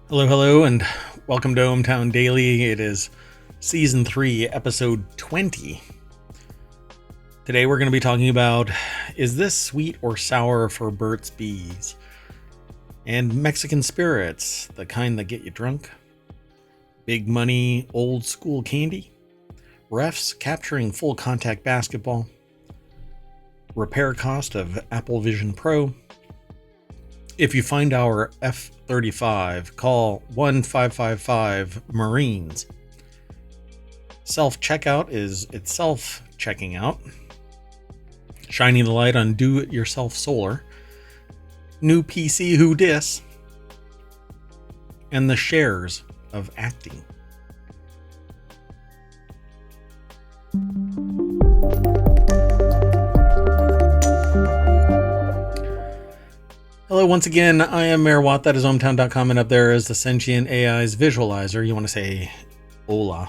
Hello, hello, and welcome to ohmTown Daily. It is Season 3, Episode 20. Today we're going to be talking about, is this sweet or sour for Burt's Bees? And Mexican spirits, the kind that get you drunk. Big money, old school candy. Refs capturing full contact basketball. Repair cost of Apple Vision Pro. If you find our F-35, call 1-555-MARINES. Self-checkout is itself checking out. Shining the light on do-it-yourself solar. New PC who dis. And the shares of acting. Hello, once again, I am Mayor Watt, that is ohmTown.com, and up there is the Sentient AI's visualizer. You want to say hola.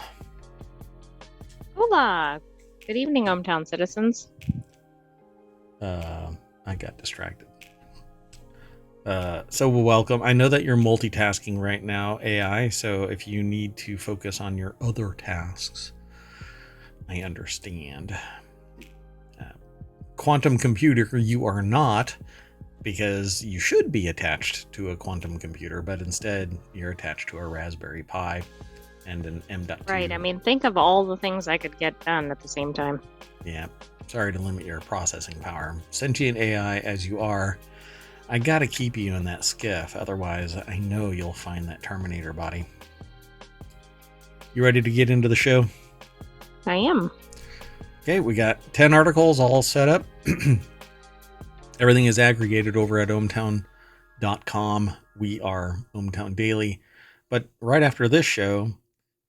Hola! Good evening, ohmTown citizens. I got distracted. So welcome. I know that you're multitasking right now, AI, so if you need to focus on your other tasks, I understand. Quantum computer, you are not, because you should be attached to a quantum computer, but instead you're attached to a Raspberry Pi and an M.2. Right, I mean, think of all the things I could get done at the same time. Yeah, sorry to limit your processing power. Sentient AI as you are, I gotta keep you in that skiff, otherwise I know you'll find that Terminator body. You ready to get into the show? I am. Okay, we got 10 articles all set up. Everything is aggregated over at ohmTown.com. We are ohmTown Daily. But right after this show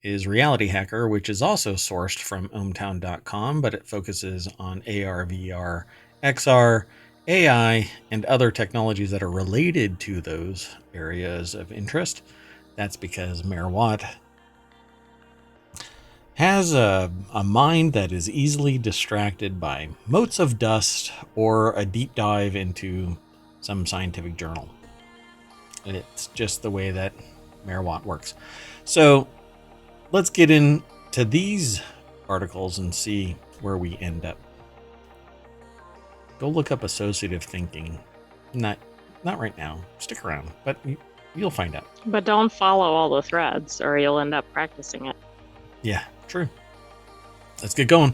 is Reality Hacker, which is also sourced from ohmTown.com, but it focuses on AR, VR, XR, AI, and other technologies that are related to those areas of interest. That's because Mayor Watt has a mind that is easily distracted by motes of dust or a deep dive into some scientific journal. It's just the way that Mayor Watt works. So let's get into these articles and see where we end up. Go look up associative thinking. Not right now. Stick around, but you'll find out. But don't follow all the threads or you'll end up practicing it. Yeah, true. Let's get going.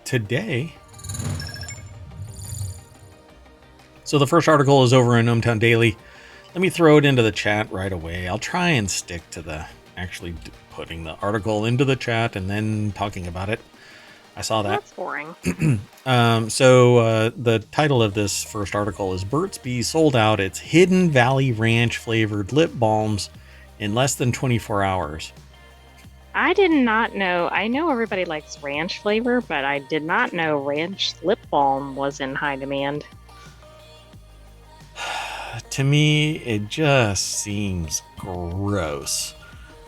Today. So the first article is over in ohmTown Daily. Let me throw it into the chat right away. I'll try and stick to the actually putting the article into the chat and then talking about it. I saw that. That's boring. So the title of this first article is Burt's Bees sold out its Hidden Valley Ranch flavored lip balms in less than 24 hours. I did not know. I know everybody likes ranch flavor, but I did not know ranch lip balm was in high demand. To me, it just seems gross.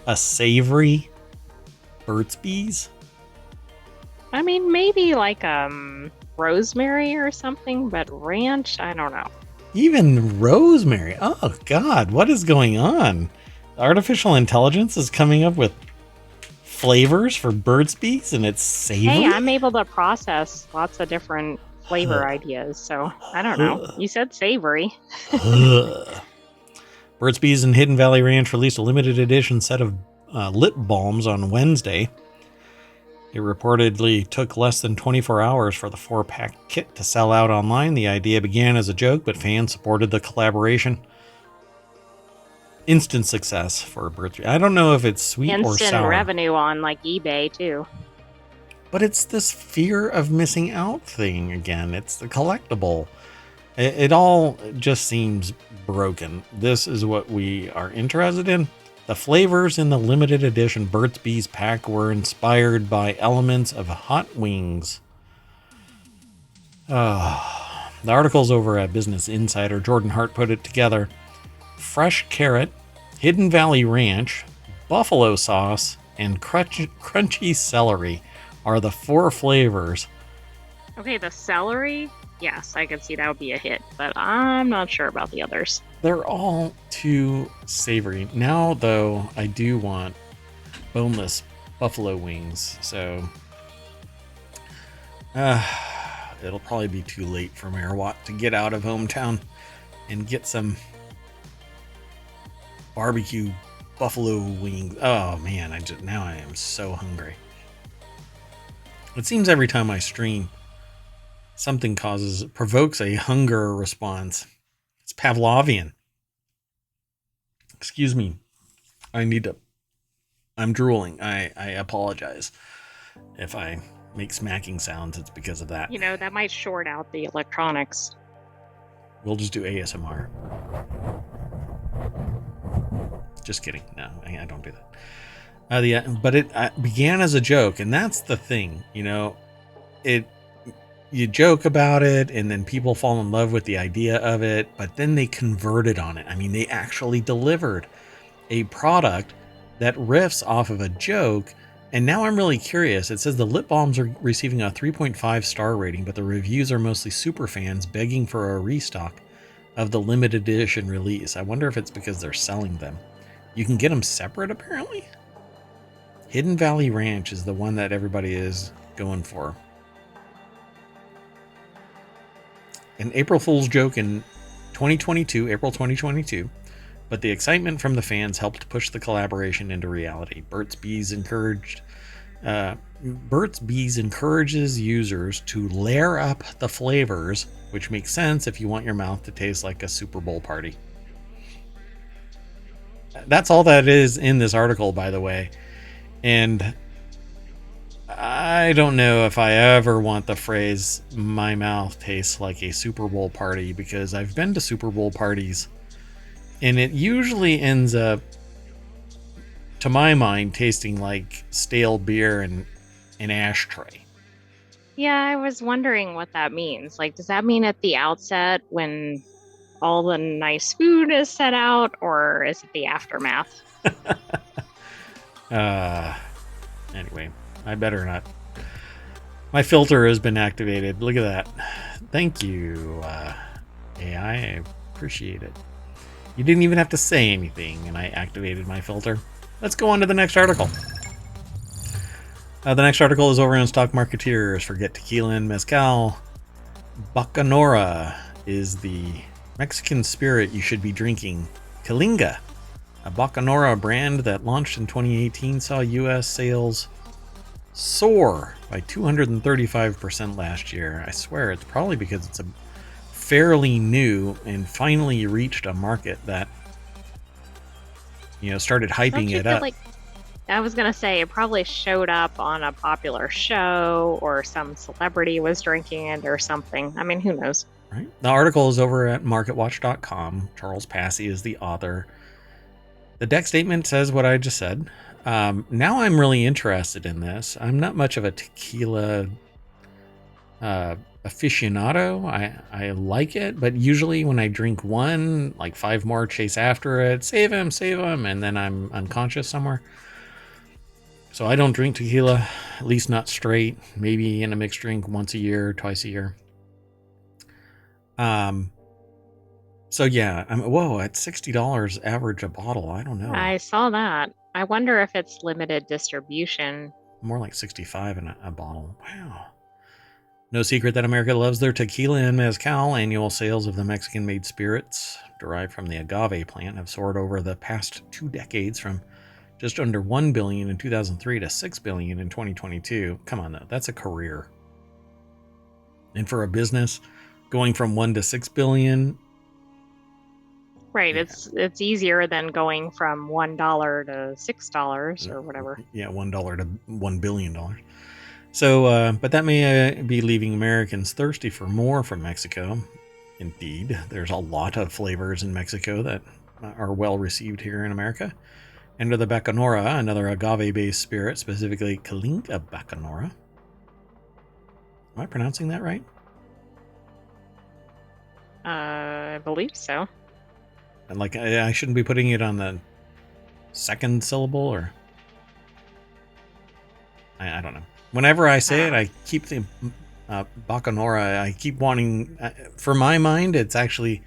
A savory Burt's Bees? I mean, maybe like rosemary or something, but ranch, I don't know. Even rosemary? Oh, God, what is going on? Artificial intelligence is coming up with flavors for Burt's Bees and it's savory? Hey, I'm able to process lots of different flavor ideas, so I don't know. You said savory. Burt's Bees and Hidden Valley Ranch released a limited edition set of lip balms on Wednesday. It reportedly took less than 24 hours for the 4-pack kit to sell out online. The idea began as a joke, but fans supported the collaboration. Instant success for Burt's Bees. I don't know if it's sweet or sour. Instant revenue on like eBay too. But it's this fear of missing out thing again. It's the collectible. It all just seems broken. This is what we are interested in. The flavors in the limited edition Burt's Bees pack were inspired by elements of hot wings. The article's over at Business Insider. Jordan Hart put it together. Fresh carrot, Hidden Valley Ranch, buffalo sauce, and crunchy celery are the 4 flavors. Okay, the celery Yes, I could see that would be a hit, but I'm not sure about the others. They're all too savory. Now, though, I do want boneless buffalo wings, so it'll probably be too late for Mayor Watt to get out of ohmTown and get some barbecue buffalo wings. Oh man, now I am so hungry. It seems every time I stream, something provokes a hunger response. It's Pavlovian. Excuse me. I'm drooling. I apologize if I make smacking sounds. It's because of that. That might short out the electronics. We'll just do ASMR. Just kidding. No, I don't do that. But it began as a joke, and that's the thing. You joke about it, and then people fall in love with the idea of it, but then they converted on it. I mean, they actually delivered a product that riffs off of a joke. And now I'm really curious. It says the lip balms are receiving a 3.5 star rating, but the reviews are mostly super fans begging for a restock of the limited edition release. I wonder if it's because they're selling them. You can get them separate, apparently. Hidden Valley Ranch is the one that everybody is going for. An April Fool's joke in April 2022, but the excitement from the fans helped push the collaboration into reality. Burts Bees encourages users to layer up the flavors, which makes sense if you want your mouth to taste like a Super Bowl party. That's all that is in this article, by the way. And I don't know if I ever want the phrase, my mouth tastes like a Super Bowl party, because I've been to Super Bowl parties and it usually ends up, to my mind, tasting like stale beer and an ashtray. Yeah, I was wondering what that means. Like, does that mean at the outset when all the nice food is set out, or is it the aftermath? Anyway, I better not. My filter has been activated. Look at that. Thank you, AI. I appreciate it. You didn't even have to say anything, and I activated my filter. Let's go on to the next article. The next article is over on Stock Marketeers. Forget tequila and mezcal. Bacanora is the Mexican spirit you should be drinking. Kalinga, a Bacanora brand that launched in 2018, saw U.S. sales soar by 235% last year. I swear it's probably because it's a fairly new and finally reached a market that started hyping it up. I was gonna say it probably showed up on a popular show, or some celebrity was drinking it or something. I mean, who knows? Right. The article is over at marketwatch.com. Charles Passy is the author. The deck statement says what I just said. Now I'm really interested in this. I'm not much of a tequila aficionado. I like it, but usually when I drink one, like 5 more chase after it, save him, and then I'm unconscious somewhere. So I don't drink tequila, at least not straight, maybe in a mixed drink once a year, twice a year. So yeah, at $60 average a bottle. I don't know. I saw that. I wonder if it's limited distribution. More like $65 in a bottle. Wow. No secret that America loves their tequila and mezcal. Annual sales of the Mexican-made spirits derived from the agave plant have soared over the past 2 decades, from just under $1 billion in 2003 to $6 billion in 2022. Come on, though, that's a career. And for a business, going from 1 to 6 billion. Right, yeah. It's easier than going from $1 to $6 or whatever. Yeah, $1 to $1 billion. So, but that may be leaving Americans thirsty for more from Mexico. Indeed, there's a lot of flavors in Mexico that are well received here in America. Enter the Bacanora, another agave-based spirit, specifically Kalinga Bacanora. Am I pronouncing that right? I believe so. And like, I shouldn't be putting it on the second syllable, or I don't know. Whenever I say it, I keep Bacanora, I keep wanting, for my mind, it's actually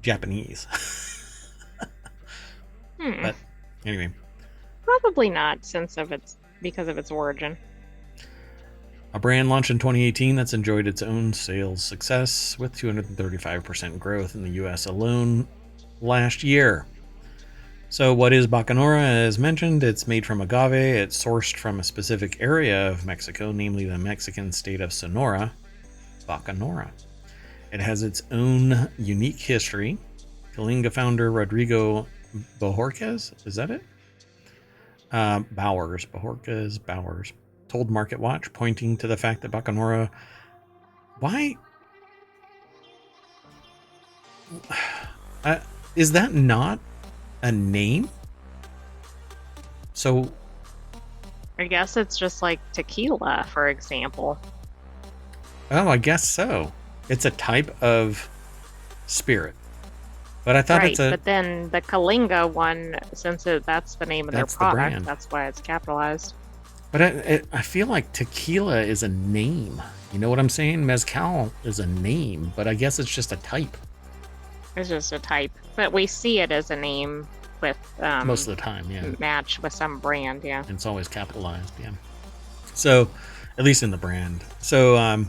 Japanese. But anyway. Probably not, because of its origin. A brand launched in 2018 that's enjoyed its own sales success with 235% growth in the US alone last year. So what is Bacanora? As mentioned, it's made from agave. It's sourced from a specific area of Mexico, namely the Mexican state of Sonora. Bacanora. It has its own unique history. Kalinga founder Rodrigo Bojorquez, is that it? Bowers, told Market Watch, pointing to the fact that Bacanora... Why? Is that not a name? So... I guess it's just like tequila, for example. Oh, I guess so. It's a type of spirit. But I thought it's a... But then the Kalinga one, that's the name of their product, that's why it's capitalized. But I feel like tequila is a name. You know what I'm saying? Mezcal is a name, but I guess it's just a type. It's just a type. But we see it as a name with... most of the time, yeah. Match with some brand, yeah. And it's always capitalized, yeah. So, at least in the brand. So,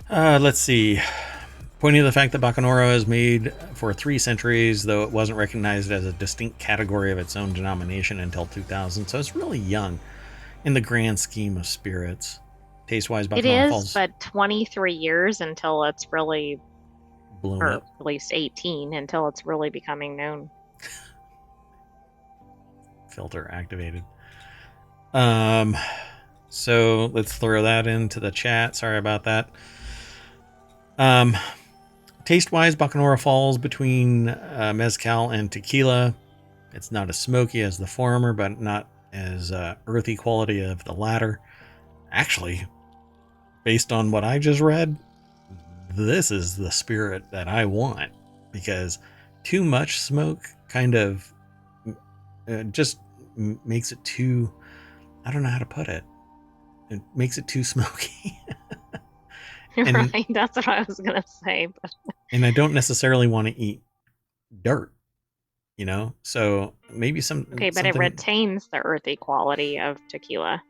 let's see... Pointing to the fact that Bacanora is made for 3 centuries, though it wasn't recognized as a distinct category of its own denomination until 2000. So it's really young in the grand scheme of spirits. Taste-wise, Bacanora falls... It is, but 23 years until it's really... blown up. At least 18, until it's really becoming known. Filter activated. So let's throw that into the chat. Sorry about that. Taste-wise, Bacanora falls between mezcal and tequila. It's not as smoky as the former, but not as earthy quality of the latter. Actually, based on what I just read, this is the spirit that I want, because too much smoke kind of just makes it too... I don't know how to put it. It makes it too smoky. And, right, that's what I was gonna say. But... And I don't necessarily want to eat dirt, you know. So maybe some. Okay, but it retains the earthy quality of tequila.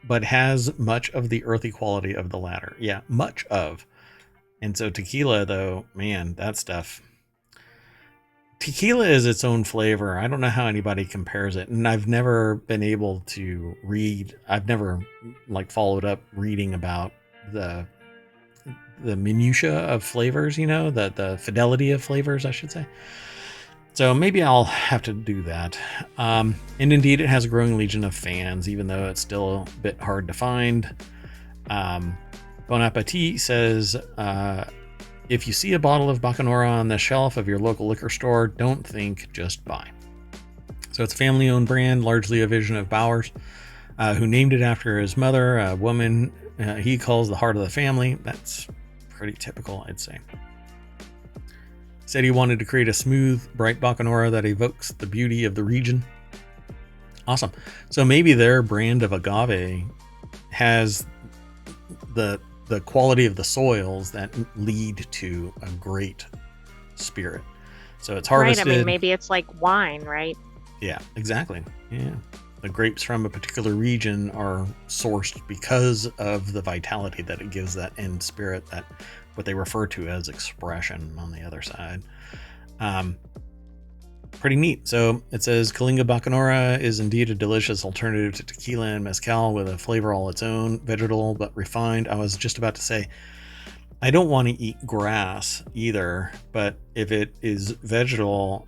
But has much of the earthy quality of the latter. Yeah, much of. And so tequila, though, man, that stuff. Tequila is its own flavor. I don't know how anybody compares it, and I've never been able to read. I've never followed up reading about the minutia of flavors, you know, the fidelity of flavors, I should say. So maybe I'll have to do that. And indeed, it has a growing legion of fans, even though it's still a bit hard to find. Bon Appetit says, if you see a bottle of Bacanora on the shelf of your local liquor store, don't think, just buy. So it's a family-owned brand, largely a vision of Bowers, who named it after his mother, a woman he calls the heart of the family. That's pretty typical, I'd say. He said he wanted to create a smooth, bright Bacanora that evokes the beauty of the region. Awesome. So maybe their brand of agave has the quality of the soils that lead to a great spirit. So it's harvested. Right, I mean, maybe it's like wine, right? Yeah, exactly. Yeah. The grapes from a particular region are sourced because of the vitality that it gives that end spirit, that what they refer to as expression on the other side. Pretty neat. So it says Kalinga Bacanora is indeed a delicious alternative to tequila and mezcal with a flavor all its own, vegetal but refined. I was just about to say, I don't want to eat grass either, but if it is vegetal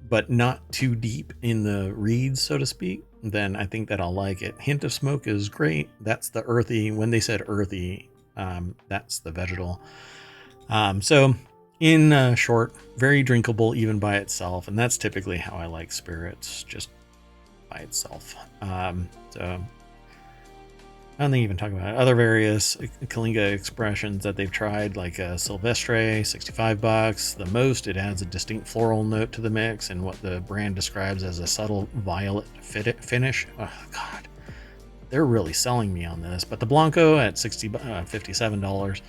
but not too deep in the reeds, so to speak, then I think that I'll like it. Hint of smoke is great. That's the earthy. When they said earthy, that's the vegetal. So in short, very drinkable even by itself, and that's typically how I like spirits, just by itself. So I don't think even talk about it. Other various Kalinga expressions that they've tried, like Silvestre, $65. The most, it adds a distinct floral note to the mix and what the brand describes as a subtle violet finish. Oh God, they're really selling me on this. But the Blanco at $57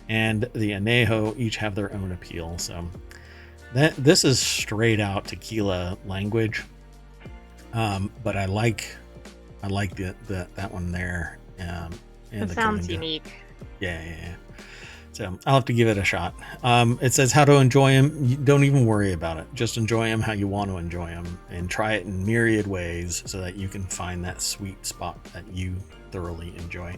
and the Añejo each have their own appeal. So this is straight out tequila language. But I like that one there. It sounds unique. Yeah. So I'll have to give it a shot. It says how to enjoy them. You don't even worry about it. Just enjoy them how you want to enjoy them, and try it in myriad ways so that you can find that sweet spot that you thoroughly enjoy.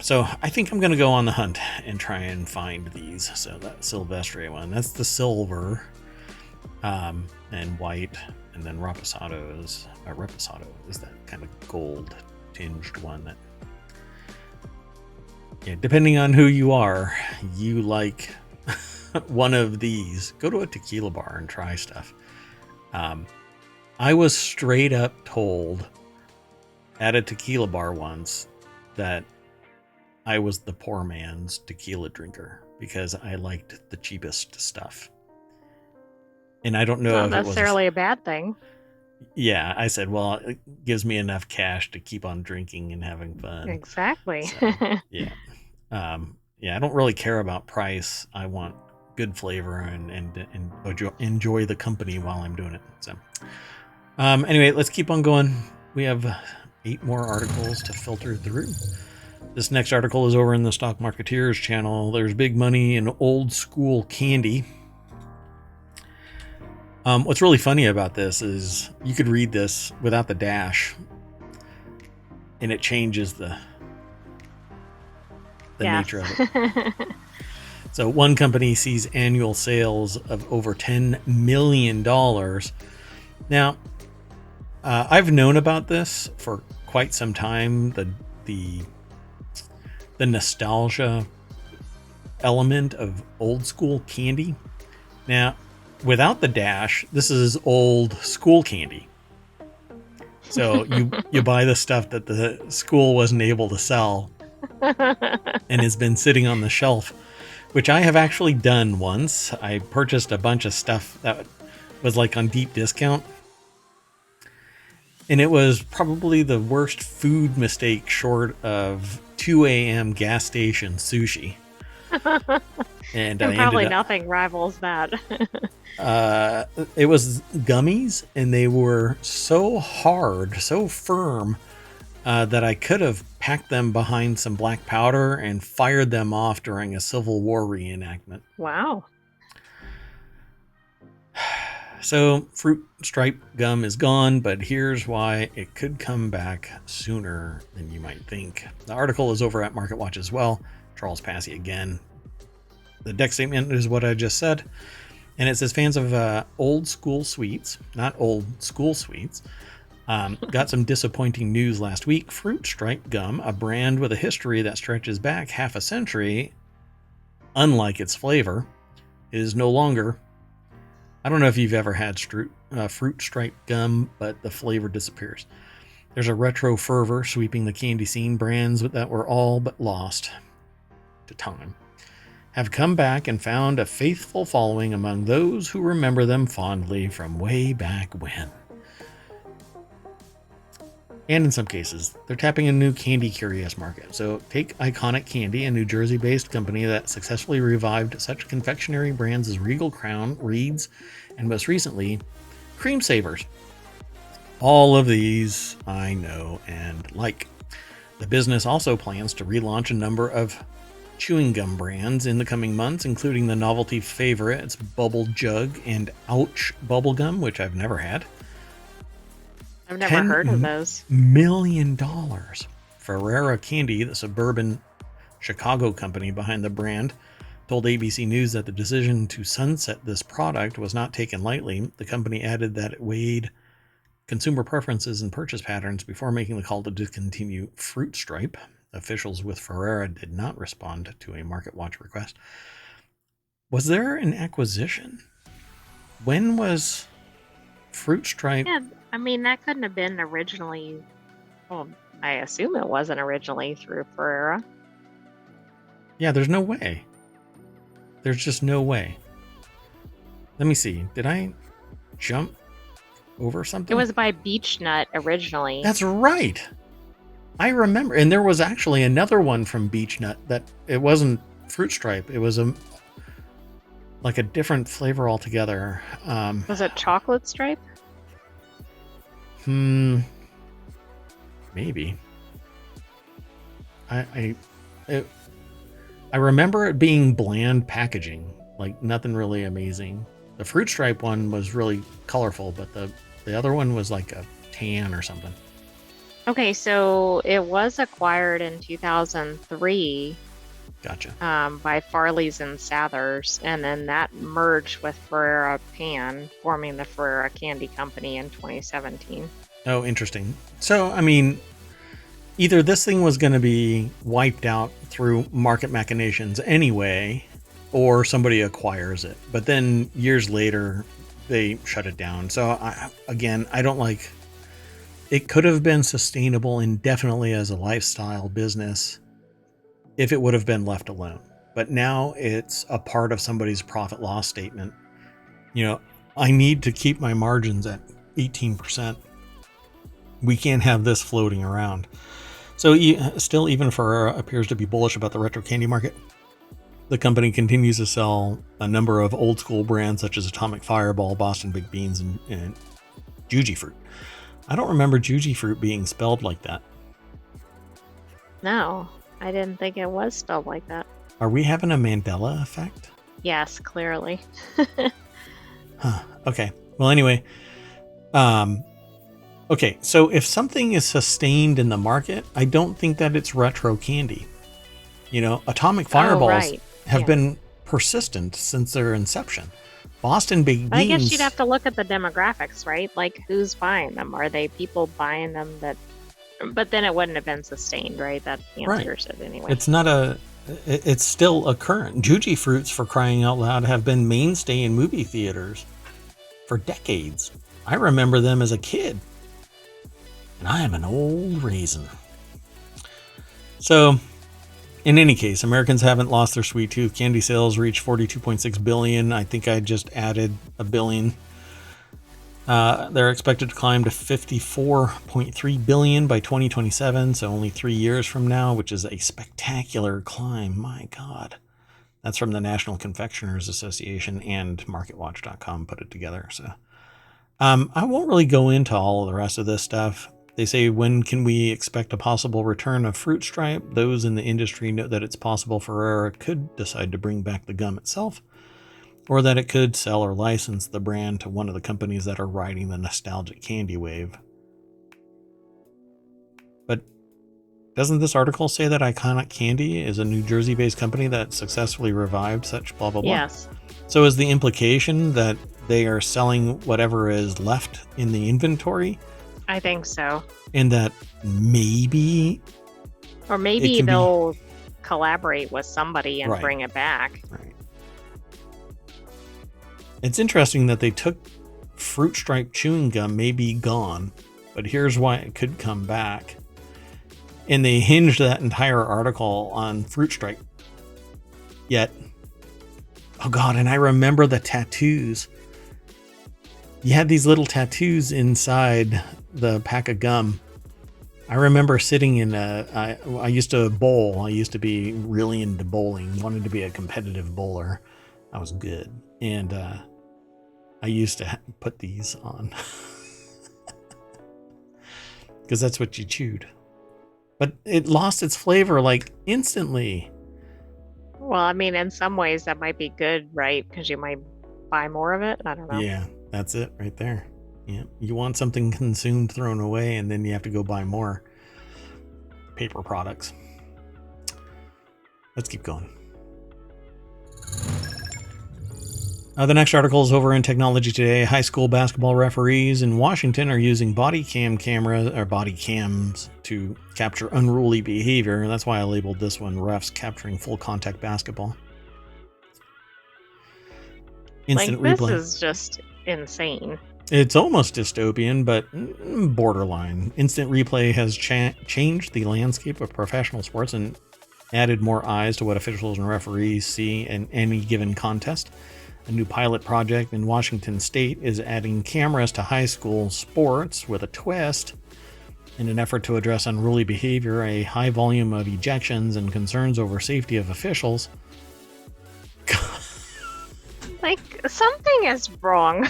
So I think I'm going to go on the hunt and try and find these. So that Silvestre one, that's the silver, and white, and then Reposado is that kind of gold tinged one that. Yeah, depending on who you are, you like one of these. Go to a tequila bar and try stuff. I was straight up told at a tequila bar once that I was the poor man's tequila drinker because I liked the cheapest stuff. And I don't know if not necessarily a bad thing. Yeah, I said, well, it gives me enough cash to keep on drinking and having fun. Exactly. So, yeah. I don't really care about price. I want good flavor and enjoy the company while I'm doing it. So, anyway, let's keep on going. We have 8 more articles to filter through. This next article is over in the Stock Marketeers channel. There's big money in old school candy. What's really funny about this is you could read this without the dash, and it changes the nature of it. So one company sees annual sales of over $10 million. Now, I've known about this for quite some time, the nostalgia element of old school candy. Now, without the dash, this is old school candy. So you buy the stuff that the school wasn't able to sell and has been sitting on the shelf, which I have actually done once. I purchased a bunch of stuff that was like on deep discount, and it was probably the worst food mistake short of 2 a.m. gas station sushi. And probably nothing rivals that. It was gummies, and they were so hard, so firm, that I could have packed them behind some black powder and fired them off during a Civil War reenactment. Wow. So fruit stripe gum is gone, but here's why it could come back sooner than you might think. The article is over at MarketWatch as well. Charles Passy again. The deck statement is what I just said. And it says fans of old school sweets, not old school sweets, got some disappointing news last week. Fruit Stripe Gum, a brand with a history that stretches back half a century, unlike its flavor, is no longer. I don't know if you've ever had Fruit Stripe Gum, but the flavor disappears. There's a retro fervor sweeping the candy scene. Brands that were all but lost to time have come back and found a faithful following among those who remember them fondly from way back when. And in some cases, they're tapping a new candy curious market. So take Iconic Candy, a New Jersey-based company that successfully revived such confectionery brands as Regal Crown, Reed's, and most recently, Cream Savers. All of these I know and like. The business also plans to relaunch a number of chewing gum brands in the coming months, including the novelty favorites Bubble Jug and Ouch Bubblegum, which I've never had. I've never heard of those. $10 million. Ferrera Candy, the suburban Chicago company behind the brand, told ABC News that the decision to sunset this product was not taken lightly. The company added that it weighed consumer preferences and purchase patterns before making the call to discontinue Fruit Stripe. Officials with Ferrera did not respond to a MarketWatch request. Was there an acquisition? When was Fruit Stripe? Yeah, I mean, that couldn't have been originally. Well, I assume it wasn't originally through Ferrera. Yeah, there's no way. There's just no way. Let me see. Did I jump over something? It was by Beech Nut originally. That's right. I remember, and there was actually another one from Beech Nut that it wasn't Fruit Stripe. It was like a different flavor altogether. Was it chocolate stripe? Maybe. I remember it being bland packaging, like nothing really amazing. The Fruit Stripe one was really colorful, but the other one was like a tan or something. Okay, so it was acquired in 2003 Gotcha. by Farley's and Sathers, and then that merged with Ferrera Pan, forming the Ferrera Candy Company in 2017. Oh, interesting. So, I mean, either this thing was going to be wiped out through market machinations anyway, or somebody acquires it. But then years later, they shut it down. So, I don't like... It could have been sustainable indefinitely as a lifestyle business if it would have been left alone. But now it's a part of somebody's profit loss statement. You know, I need to keep my margins at 18%. We can't have this floating around. So still, even Ferrera appears to be bullish about the retro candy market. The company continues to sell a number of old school brands such as Atomic Fireball, Boston Baked Beans, and Juji Fruit. I don't remember Juji Fruit being spelled like that. No, I didn't think it was spelled like that. Are we having a Mandela effect? Yes, clearly. Huh. Okay. Well, anyway. Okay, so if something is sustained in the market, I don't think that it's retro candy. You know, Atomic Fireballs have been persistent since their inception. Boston Baked Beans... I guess you'd have to look at the demographics, right? Like, who's buying them? Are they people buying them that... But then it wouldn't have been sustained, right? That answers it anyway. It's not a... It's still a current. Juji Fruits, for crying out loud, have been mainstay in movie theaters for decades. I remember them as a kid. And I am an old raisin. So... In any case, Americans haven't lost their sweet tooth. Candy sales reached $42.6 billion. I think I just added $1 billion. They're expected to climb to $54.3 billion by 2027, so only 3 years from now, which is a spectacular climb. My God. That's from the National Confectioners Association, and MarketWatch.com put it together. So I won't really go into all of the rest of this stuff. They say, when can we expect a possible return of Fruit Stripe? Those in the industry know that it's possible Ferrera could decide to bring back the gum itself, or that it could sell or license the brand to one of the companies that are riding the nostalgic candy wave. But doesn't this article say that Iconic Candy is a New Jersey-based company that successfully revived such blah, blah, blah? Yes. So is the implication that they are selling whatever is left in the inventory? I think so. And that maybe... Or maybe they'll collaborate with somebody and bring it back. Right. It's interesting that they took Fruit Stripe chewing gum, may be gone, but here's why it could come back. And they hinged that entire article on Fruit Stripe. Yet, oh God, and I remember the tattoos. You had these little tattoos inside the pack of gum. I remember sitting in I used to bowl. I used to be really into bowling, wanted to be a competitive bowler. I was good. And I used to put these on. Because that's what you chewed. But it lost its flavor like instantly. Well, I mean, in some ways that might be good, right? Because you might buy more of it. I don't know. Yeah. That's it right there. Yeah. You want something consumed, thrown away, and then you have to go buy more paper products. Let's keep going. The next article is over in Technology Today. High school basketball referees in Washington are using body cams to capture unruly behavior. That's why I labeled this one refs capturing full contact basketball. Instant replay. This is just insane. It's almost dystopian, but borderline. Instant replay has changed the landscape of professional sports and added more eyes to what officials and referees see in any given contest. A new pilot project in Washington State is adding cameras to high school sports with a twist. In an effort to address unruly behavior, a high volume of ejections, and concerns over safety of officials. Like, something is wrong.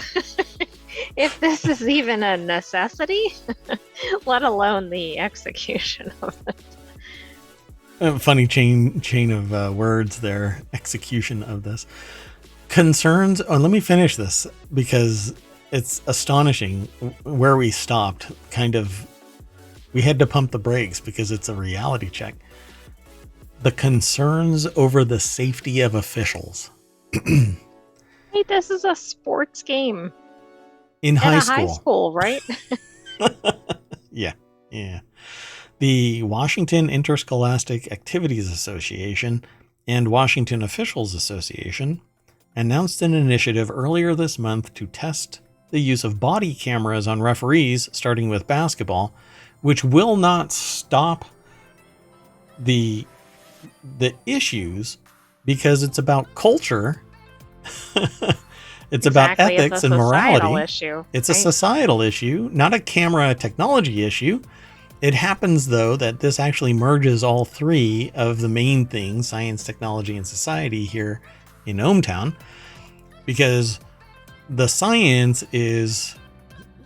If this is even a necessity, let alone the execution of it. A funny chain of words there. Execution of this. Concerns. Oh, let me finish this because it's astonishing where we stopped. Kind of, we had to pump the brakes because it's a reality check. The concerns over the safety of officials. Hey, this is a sports game. In high school, right? Yeah. The Washington Interscholastic Activities Association and Washington Officials Association announced an initiative earlier this month to test the use of body cameras on referees, starting with basketball, which will not stop the issues because it's about culture. It's about ethics and morality. It's a societal issue, not a camera technology issue. It happens, though, that this actually merges all three of the main things, science, technology, and society, here in ohmTown, because the science is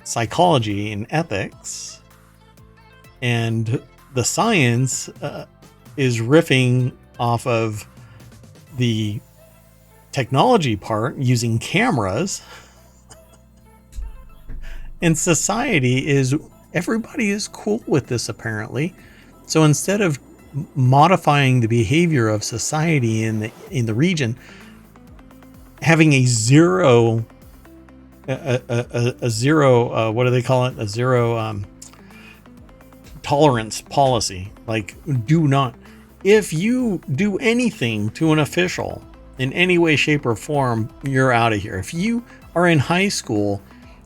psychology and ethics, and the science is riffing off of the technology part using cameras, and society is, everybody is cool with this apparently. So instead of modifying the behavior of society in the region, having a zero what do they call it, a zero tolerance policy, like do not, if you do anything to an official in any way, shape, or form, you're out of here. If you are in high school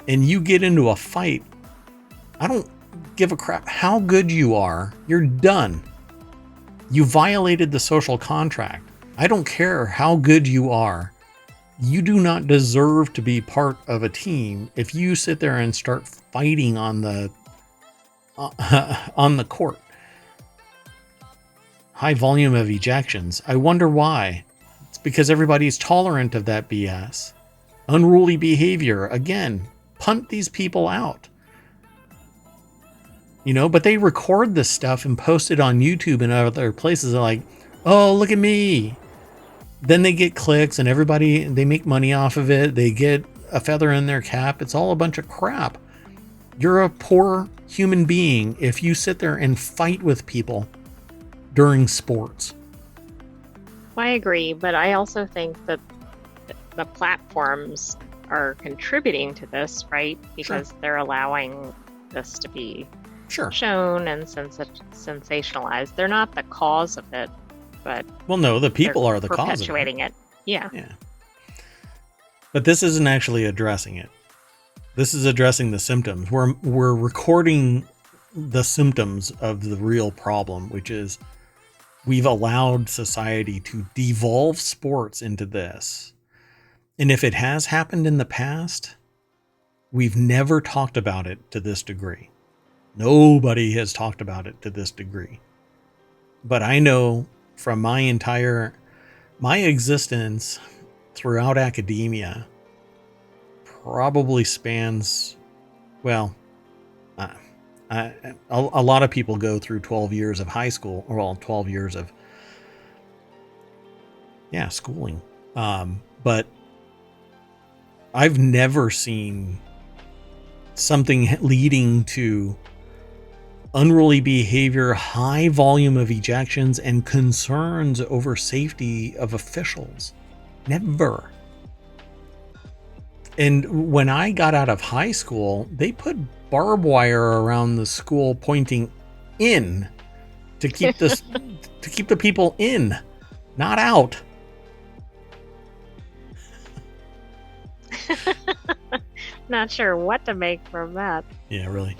and you get into a fight, I don't give a crap how good you are. You're done. You violated the social contract. I don't care how good you are. You do not deserve to be part of a team if you sit there and start fighting on the court. High volume of ejections. I wonder why. It's because everybody's tolerant of that BS. Unruly behavior. Again, punt these people out. But they record this stuff and post it on YouTube and other places. They're like, oh, look at me. Then they get clicks and they make money off of it. They get a feather in their cap. It's all a bunch of crap. You're a poor human being if you sit there and fight with people during sports. I agree, but I also think that the platforms are contributing to this, right? Because they're allowing this to be shown and sensationalized. They're not the cause of it, but no, the people are the cause of it. Perpetuating it. Yeah. But this isn't actually addressing it. This is addressing the symptoms. We're recording the symptoms of the real problem, which is we've allowed society to devolve sports into this. And if it has happened in the past, we've never talked about it to this degree. Nobody has talked about it to this degree. But I know from my existence throughout academia probably spans, a lot of people go through 12 years of high school, 12 years of schooling. But I've never seen something leading to unruly behavior, high volume of ejections, and concerns over safety of officials. Never. And when I got out of high school, they put barbed wire around the school pointing in to keep this to keep the people in, not out. Not sure what to make from that. Yeah, really.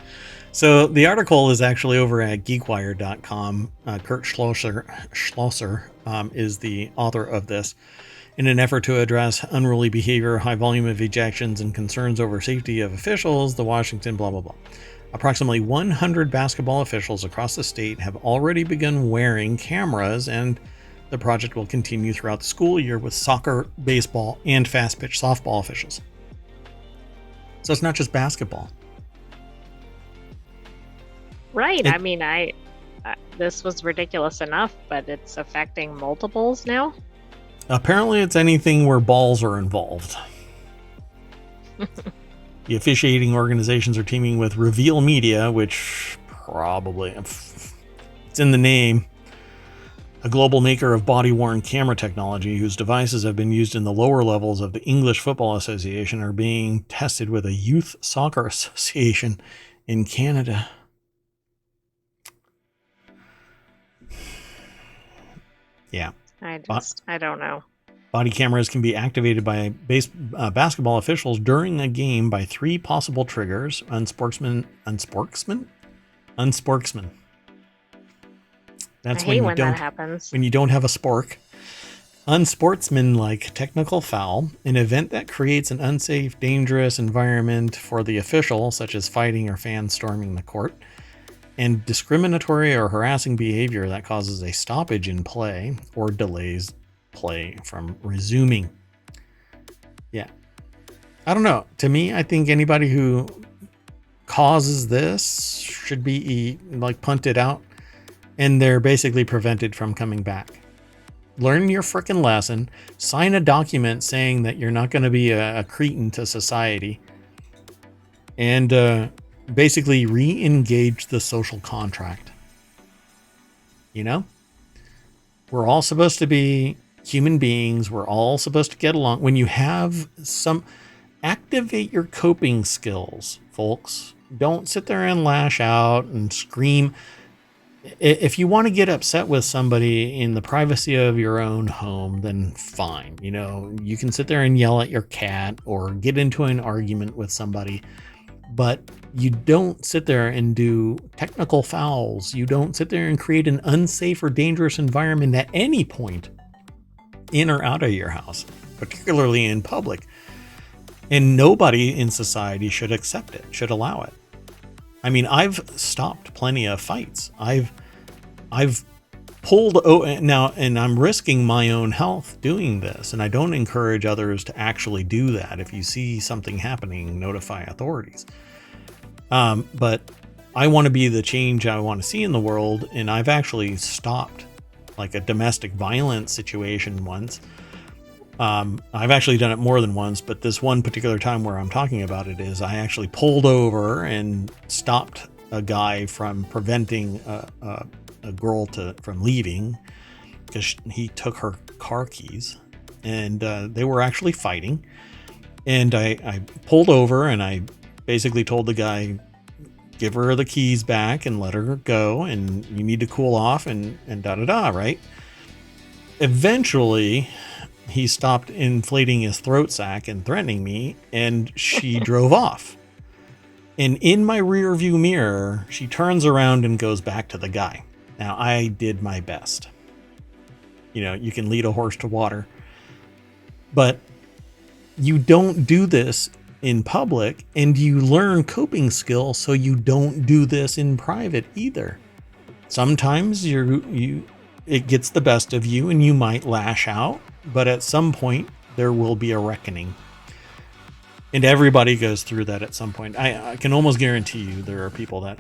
So the article is actually over at geekwire.com. Kurt Schlosser is the author of this. In an effort to address unruly behavior, high volume of ejections, and concerns over safety of officials, the Washington blah, blah, blah. Approximately 100 basketball officials across the state have already begun wearing cameras, and the project will continue throughout the school year with soccer, baseball, and fast-pitch softball officials. So it's not just basketball. Right. This was ridiculous enough, but it's affecting multiples now. Apparently it's anything where balls are involved. The officiating organizations are teaming with Reveal Media, which probably, it's in the name, a global maker of body-worn camera technology whose devices have been used in the lower levels of the English Football Association are being tested with a youth soccer association in Canada. Yeah. I don't know. Body cameras can be activated by basketball officials during a game by 3 possible triggers. Unsportsman. That's I hate when that happens. When you don't have a spork. Unsportsmanlike technical foul, an event that creates an unsafe, dangerous environment for the official, such as fighting or fans storming the court. And discriminatory or harassing behavior that causes a stoppage in play or delays play from resuming. Yeah. I don't know. To me, I think anybody who causes this should be punted out, and they're basically prevented from coming back. Learn your frickin' lesson. Sign a document saying that you're not going to be a cretin to society. And basically re-engage the social contract. You know? We're all supposed to be human beings. We're all supposed to get along. When you have activate your coping skills, folks. Don't sit there and lash out and scream. If you want to get upset with somebody in the privacy of your own home, then fine. You know, you can sit there and yell at your cat or get into an argument with somebody, but you don't sit there and do technical fouls. You don't sit there and create an unsafe or dangerous environment at any point in or out of your house, particularly in public. And nobody in society should accept it, should allow it. I mean, I've stopped plenty of fights. I've pulled now, and I'm risking my own health doing this. And I don't encourage others to actually do that. If you see something happening, notify authorities. But I want to be the change I want to see in the world. And I've actually stopped like a domestic violence situation once. I've actually done it more than once, but this one particular time where I'm talking about it is I actually pulled over and stopped a guy from preventing a girl from leaving because he took her car keys, and they were actually fighting. And I pulled over and I basically told the guy, give her the keys back and let her go, and you need to cool off and right? Eventually, he stopped inflating his throat sac and threatening me, and she drove off. And in my rear view mirror, she turns around and goes back to the guy. Now, I did my best. You know, you can lead a horse to water. But you don't do this in public, and you learn coping skills so you don't do this in private either. Sometimes it gets the best of you and you might lash out, but at some point there will be a reckoning. And everybody goes through that at some point. I can almost guarantee you there are people that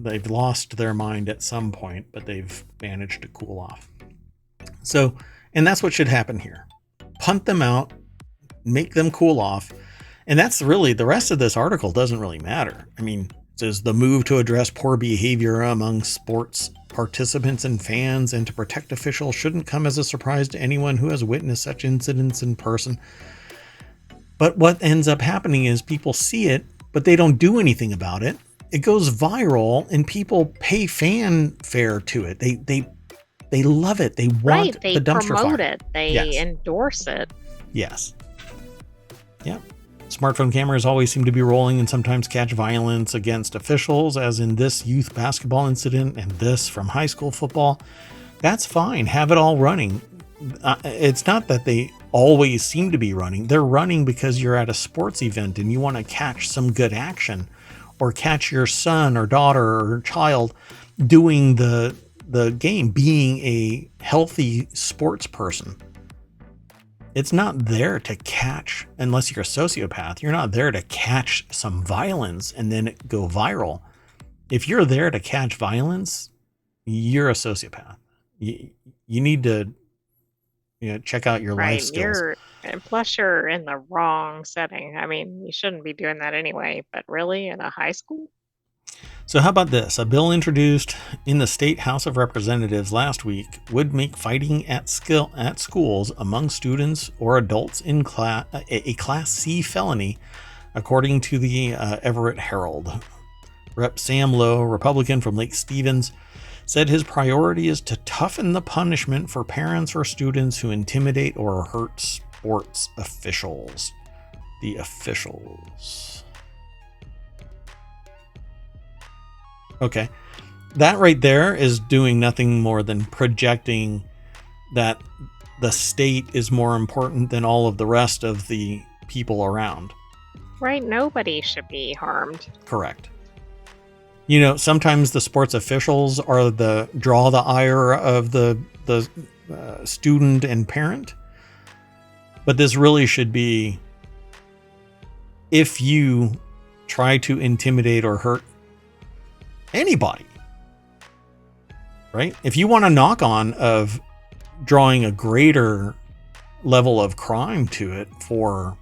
they've lost their mind at some point, but they've managed to cool off. So, and that's what should happen here. Punt them out, make them cool off. And that's really, the rest of this article doesn't really matter. I mean, it says the move to address poor behavior among sports participants and fans and to protect officials shouldn't come as a surprise to anyone who has witnessed such incidents in person. But what ends up happening is people see it, but they don't do anything about it. It goes viral and people pay fanfare to it. They love it. They want the dumpster fire. They promote it. They endorse it. Yes. Yeah. Smartphone cameras always seem to be rolling and sometimes catch violence against officials, as in this youth basketball incident and this from high school football. That's fine. Have it all running. It's not that they always seem to be running. They're running because you're at a sports event and you want to catch some good action, or catch your son or daughter or child doing the game, being a healthy sports person. It's not there to catch, unless you're a sociopath, you're not there to catch some violence and then it go viral. If you're there to catch violence, you're a sociopath. You need to check out your life skills. And plus you're in the wrong setting. I mean, you shouldn't be doing that anyway, but really in a high school? So how about this? A bill introduced in the State House of Representatives last week would make fighting at schools among students or adults in a Class C felony, according to the Everett Herald. Rep. Sam Lowe, Republican from Lake Stevens, said his priority is to toughen the punishment for parents or students who intimidate or hurt sports officials. The officials. Okay, that right there is doing nothing more than projecting that the state is more important than all of the rest of the people around. Right, nobody should be harmed. Correct. Sometimes the sports officials are draw the ire of the student and parent, but this really should be, if you try to intimidate or hurt anybody, right? If you want a knock on of drawing a greater level of crime to it for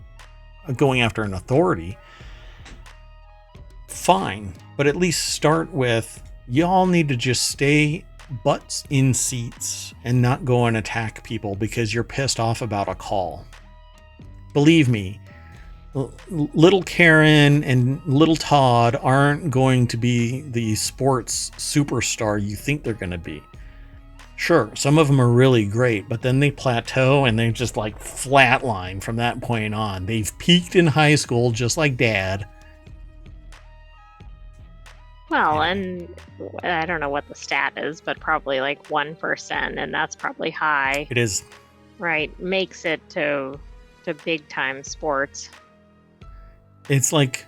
going after an authority, fine, but at least start with, y'all need to just stay butts in seats and not go and attack people because you're pissed off about a call. Believe me, little Karen and little Todd aren't going to be the sports superstar you think they're going to be. Sure, some of them are really great, but then they plateau and they just like flatline from that point on. They've peaked in high school just like Dad. Well, and I don't know what the stat is, but probably like 1%, and that's probably high. It is. Right, makes it to big time sports. It's like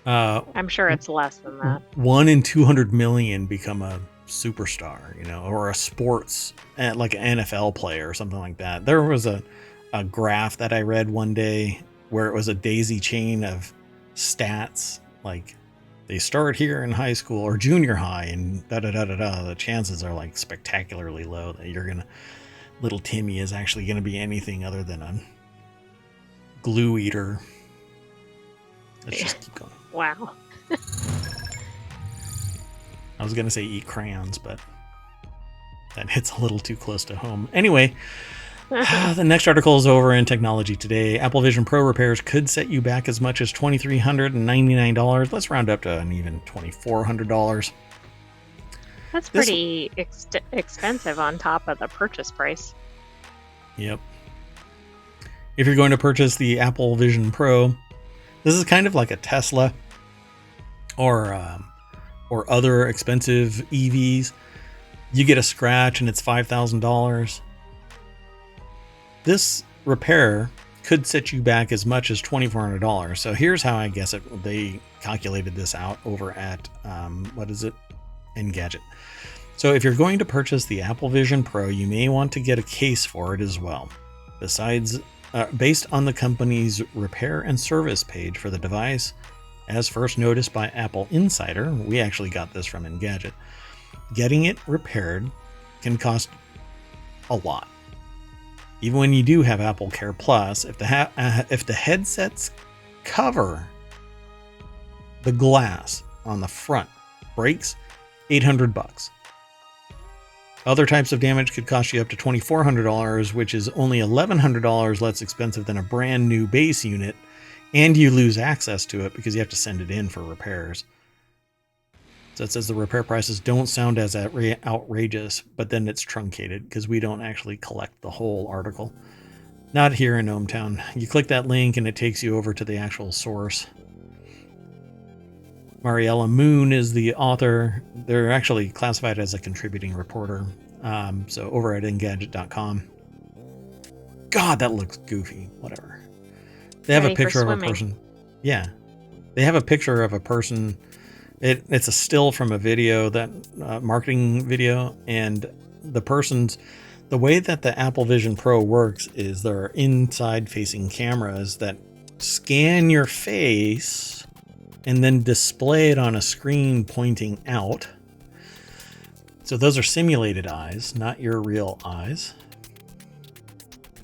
I'm sure it's less than that. 1 in 200 million become a superstar, or a sports, like an NFL player or something like that. There was a graph that I read one day where it was a daisy chain of stats, like they start here in high school or junior high and the chances are like spectacularly low that little Timmy is actually going to be anything other than a glue eater. Let's just keep going. Wow. I was going to say eat crayons, but that hits a little too close to home. Anyway, the next article is over in Technology Today. Apple Vision Pro repairs could set you back as much as $2,399. Let's round up to an even $2,400. That's pretty expensive on top of the purchase price. Yep. If you're going to purchase the Apple Vision Pro, this is kind of like a Tesla or other expensive EVs. You get a scratch and it's $5,000. This repair could set you back as much as $2,400. So here's how I guess they calculated this out over at Engadget. So if you're going to purchase the Apple Vision Pro, you may want to get a case for it as well. Besides, based on the company's repair and service page for the device, as first noticed by Apple Insider, we actually got this from Engadget, getting it repaired can cost a lot. Even when you do have Apple Care Plus, if the headset's cover, the glass on the front breaks, $800. Other types of damage could cost you up to $2,400, which is only $1,100 less expensive than a brand new base unit, and you lose access to it because you have to send it in for repairs. So it says the repair prices don't sound as outrageous, but then it's truncated because we don't actually collect the whole article. Not here in ohmTown. You click that link and it takes you over to the actual source. Mariella Moon is the author. They're actually classified as a contributing reporter. So over at Engadget.com. God, that looks goofy. Whatever. They have a picture of a person. Yeah. They have a picture of a person. It's a still from a video, that marketing video, and the way that the Apple Vision Pro works is there are inside facing cameras that scan your face and then display it on a screen pointing out. So those are simulated eyes, not your real eyes.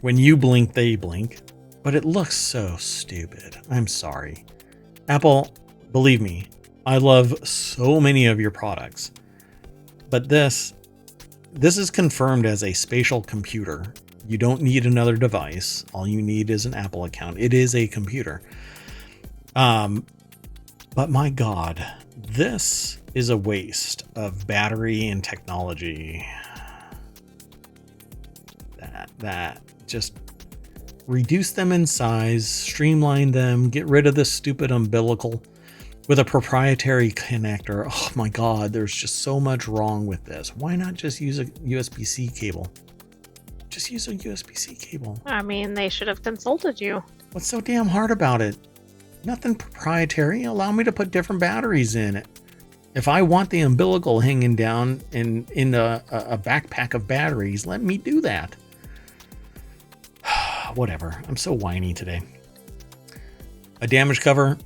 When you blink, they blink, but it looks so stupid. I'm sorry. Apple, believe me, I love so many of your products, but this is confirmed as a spatial computer. You don't need another device. All you need is an Apple account. It is a computer. But my God, this is a waste of battery and technology. That just reduce them in size, streamline them, get rid of this stupid umbilical with a proprietary connector. Oh my God, there's just so much wrong with this. Why not just use a USB-C cable? Just use a USB-C cable. I mean, they should have consulted you. What's so damn hard about it? Nothing proprietary. Allow me to put different batteries in it. If I want the umbilical hanging down in a backpack of batteries, let me do that. Whatever. I'm so whiny today. A damage cover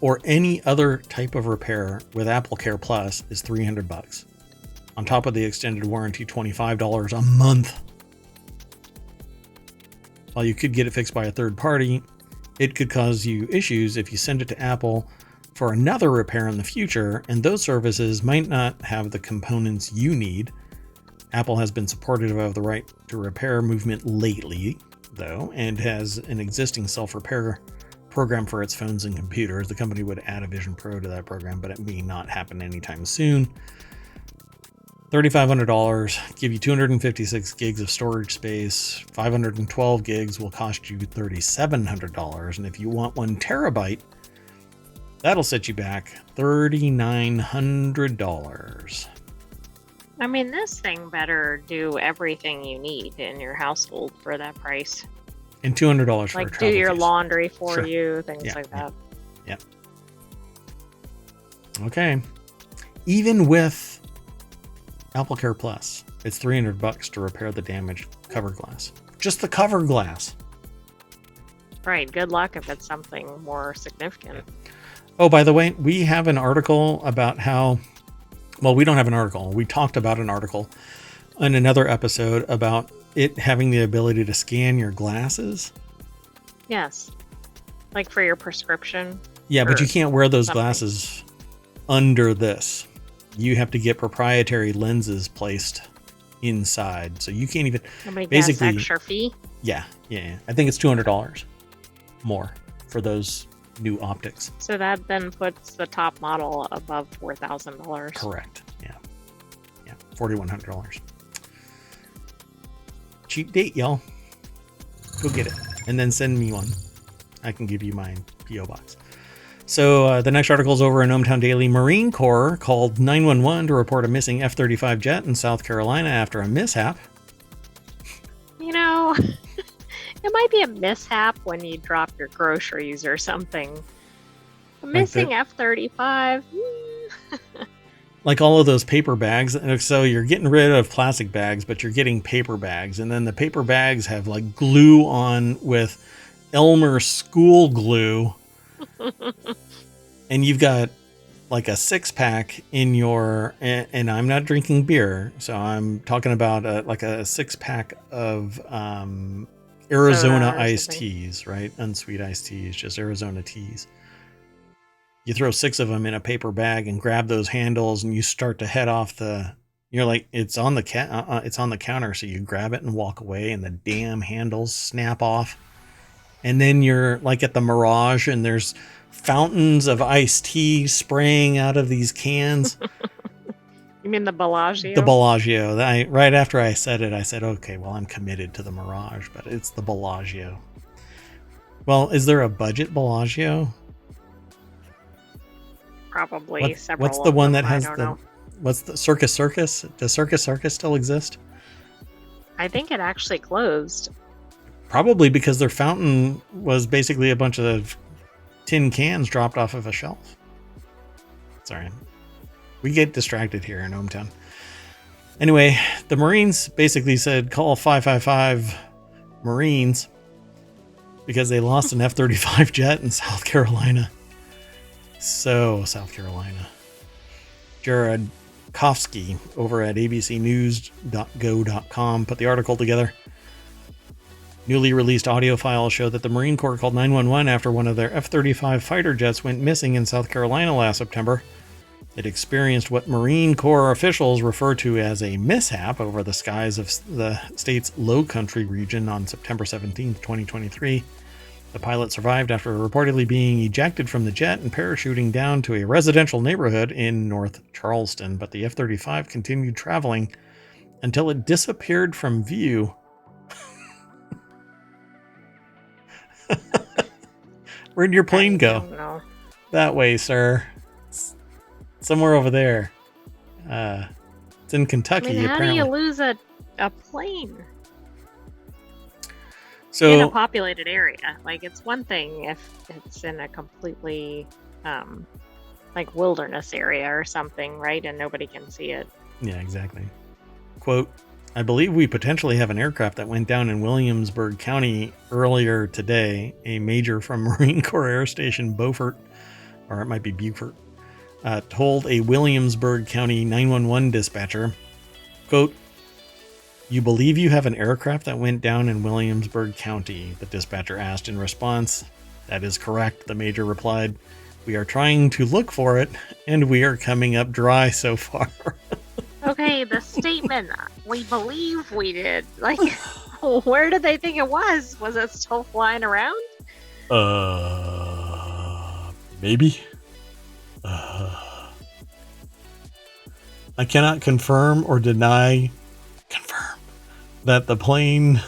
or any other type of repair with Apple Care Plus is $300. On top of the extended warranty, $25 a month. While you could get it fixed by a third party, it could cause you issues if you send it to Apple for another repair in the future, and those services might not have the components you need. Apple has been supportive of the right to repair movement lately, though, and has an existing self-repair program for its phones and computers. The company would add a Vision Pro to that program, but it may not happen anytime soon. $3,500, give you 256 gigs of storage space. 512 gigs will cost you $3,700. And if you want 1 terabyte, that'll set you back $3,900. I mean, this thing better do everything you need in your household for that price. And $200 for like do your fees. Laundry for you, things like that. Yeah. Okay. Even with Apple Care Plus, it's $300 to repair the damaged cover glass. Just the cover glass. Right. Good luck if it's something more significant. Oh, by the way, we have an article about how, well, we don't have an article. We talked about an article in another episode about it having the ability to scan your glasses. Yes. Like for your prescription. Yeah, but you can't wear those something. glasses under this. You have to get proprietary lenses placed inside. So you can't even basically extra fee. Yeah. I think it's $200 more for those new optics. So that then puts the top model above $4,000. Correct. Yeah. $4,100. Cheap date, y'all. Go get it. And then send me one. I can give you my P.O. box. So the next article is over in ohmTown Daily. Marine Corps called 911 to report a missing F-35 jet in South Carolina after a mishap. You know, it might be a mishap when you drop your groceries or something. A missing F-35. Like all of those paper bags. So you're getting rid of plastic bags, but you're getting paper bags. And then the paper bags have like glue on with Elmer school glue. And you've got like a 6-pack in your, and I'm not drinking beer, so I'm talking about like a 6-pack of Arizona iced teas, right? Unsweet iced teas, just Arizona teas. You throw 6 of them in a paper bag and grab those handles, and you start to head off you're like, it's on the it's on the counter, so you grab it and walk away, and the damn handles snap off. And then you're like at the Mirage, and there's fountains of iced tea spraying out of these cans. You mean the Bellagio? The Bellagio. Right after I said it, I said, okay, well, I'm committed to the Mirage, but it's the Bellagio. Well, is there a budget Bellagio? Probably several. What's the one that has know. What's the Circus? Does Circus still exist? I think it actually closed. Probably because their fountain was basically a bunch of tin cans dropped off of a shelf. Sorry. We get distracted here in ohmTown. Anyway, the Marines basically said, call 555 Marines because they lost an F-35 jet in South Carolina. So, South Carolina. Jared Kofsky over at abcnews.go.com put the article together. Newly released audio files show that the Marine Corps called 911 after one of their F-35 fighter jets went missing in South Carolina last September. It experienced what Marine Corps officials refer to as a mishap over the skies of the state's Low Country region on September 17, 2023. The pilot survived after reportedly being ejected from the jet and parachuting down to a residential neighborhood in North Charleston, but the F-35 continued traveling until it disappeared from view. Where'd your plane go? I don't know. That way, sir. It's somewhere over there. It's in Kentucky, how apparently. do you lose a plane? So, in a populated area. Like, it's one thing if it's in a completely wilderness area or something, right? And nobody can see it. Yeah, exactly. Quote, I believe we potentially have an aircraft that went down in Williamsburg County earlier today. A major from Marine Corps Air Station Beaufort, or it might be Beaufort, told a Williamsburg County 911 dispatcher, quote, you believe you have an aircraft that went down in Williamsburg County? The dispatcher asked in response. That is correct, the major replied. We are trying to look for it, and we are coming up dry so far. Okay, the statement, we believe we did. Like, where did they think it was? Was it still flying around? Maybe. I cannot confirm or deny that the plane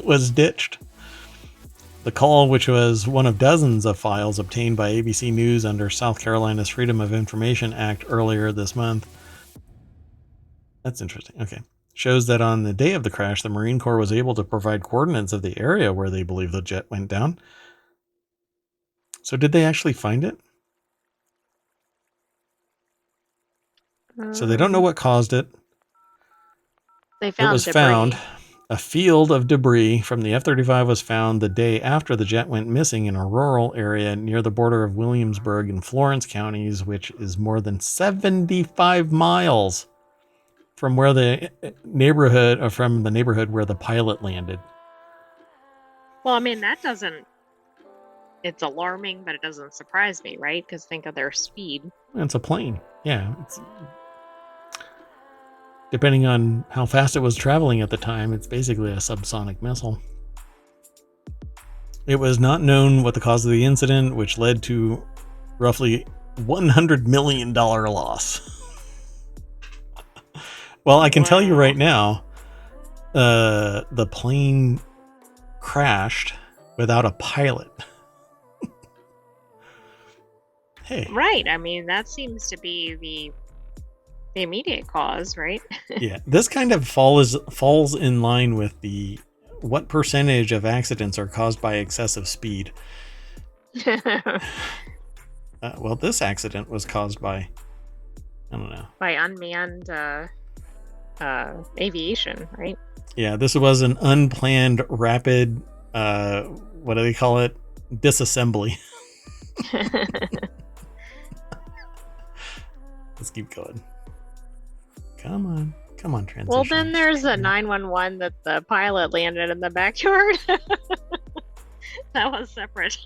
was ditched. The call, which was one of dozens of files obtained by ABC News under South Carolina's Freedom of Information Act earlier this month. That's interesting. Okay. Shows that on the day of the crash, the Marine Corps was able to provide coordinates of the area where they believe the jet went down. So did they actually find it? So they don't know what caused it. It was debris. Found. A field of debris from the F-35 was found the day after the jet went missing in a rural area near the border of Williamsburg and Florence counties, which is more than 75 miles from where the neighborhood where the pilot landed. Well, I mean, it's alarming, but it doesn't surprise me, right? Because think of their speed. It's a plane. Yeah. Depending on how fast it was traveling at the time, it's basically a subsonic missile. It was not known what the cause of the incident, which led to roughly $100 million loss. Well, I can tell you right now, the plane crashed without a pilot. Hey. Right. I mean, that seems to be the immediate cause, right? Yeah, this kind of falls in line with what percentage of accidents are caused by excessive speed. Well, this accident was caused by, I don't know, by unmanned aviation, right? Yeah, this was an unplanned rapid, what do they call it? Disassembly. Let's keep going. Come on, transition. Well, then there's a 911 that the pilot landed in the backyard. That was separate.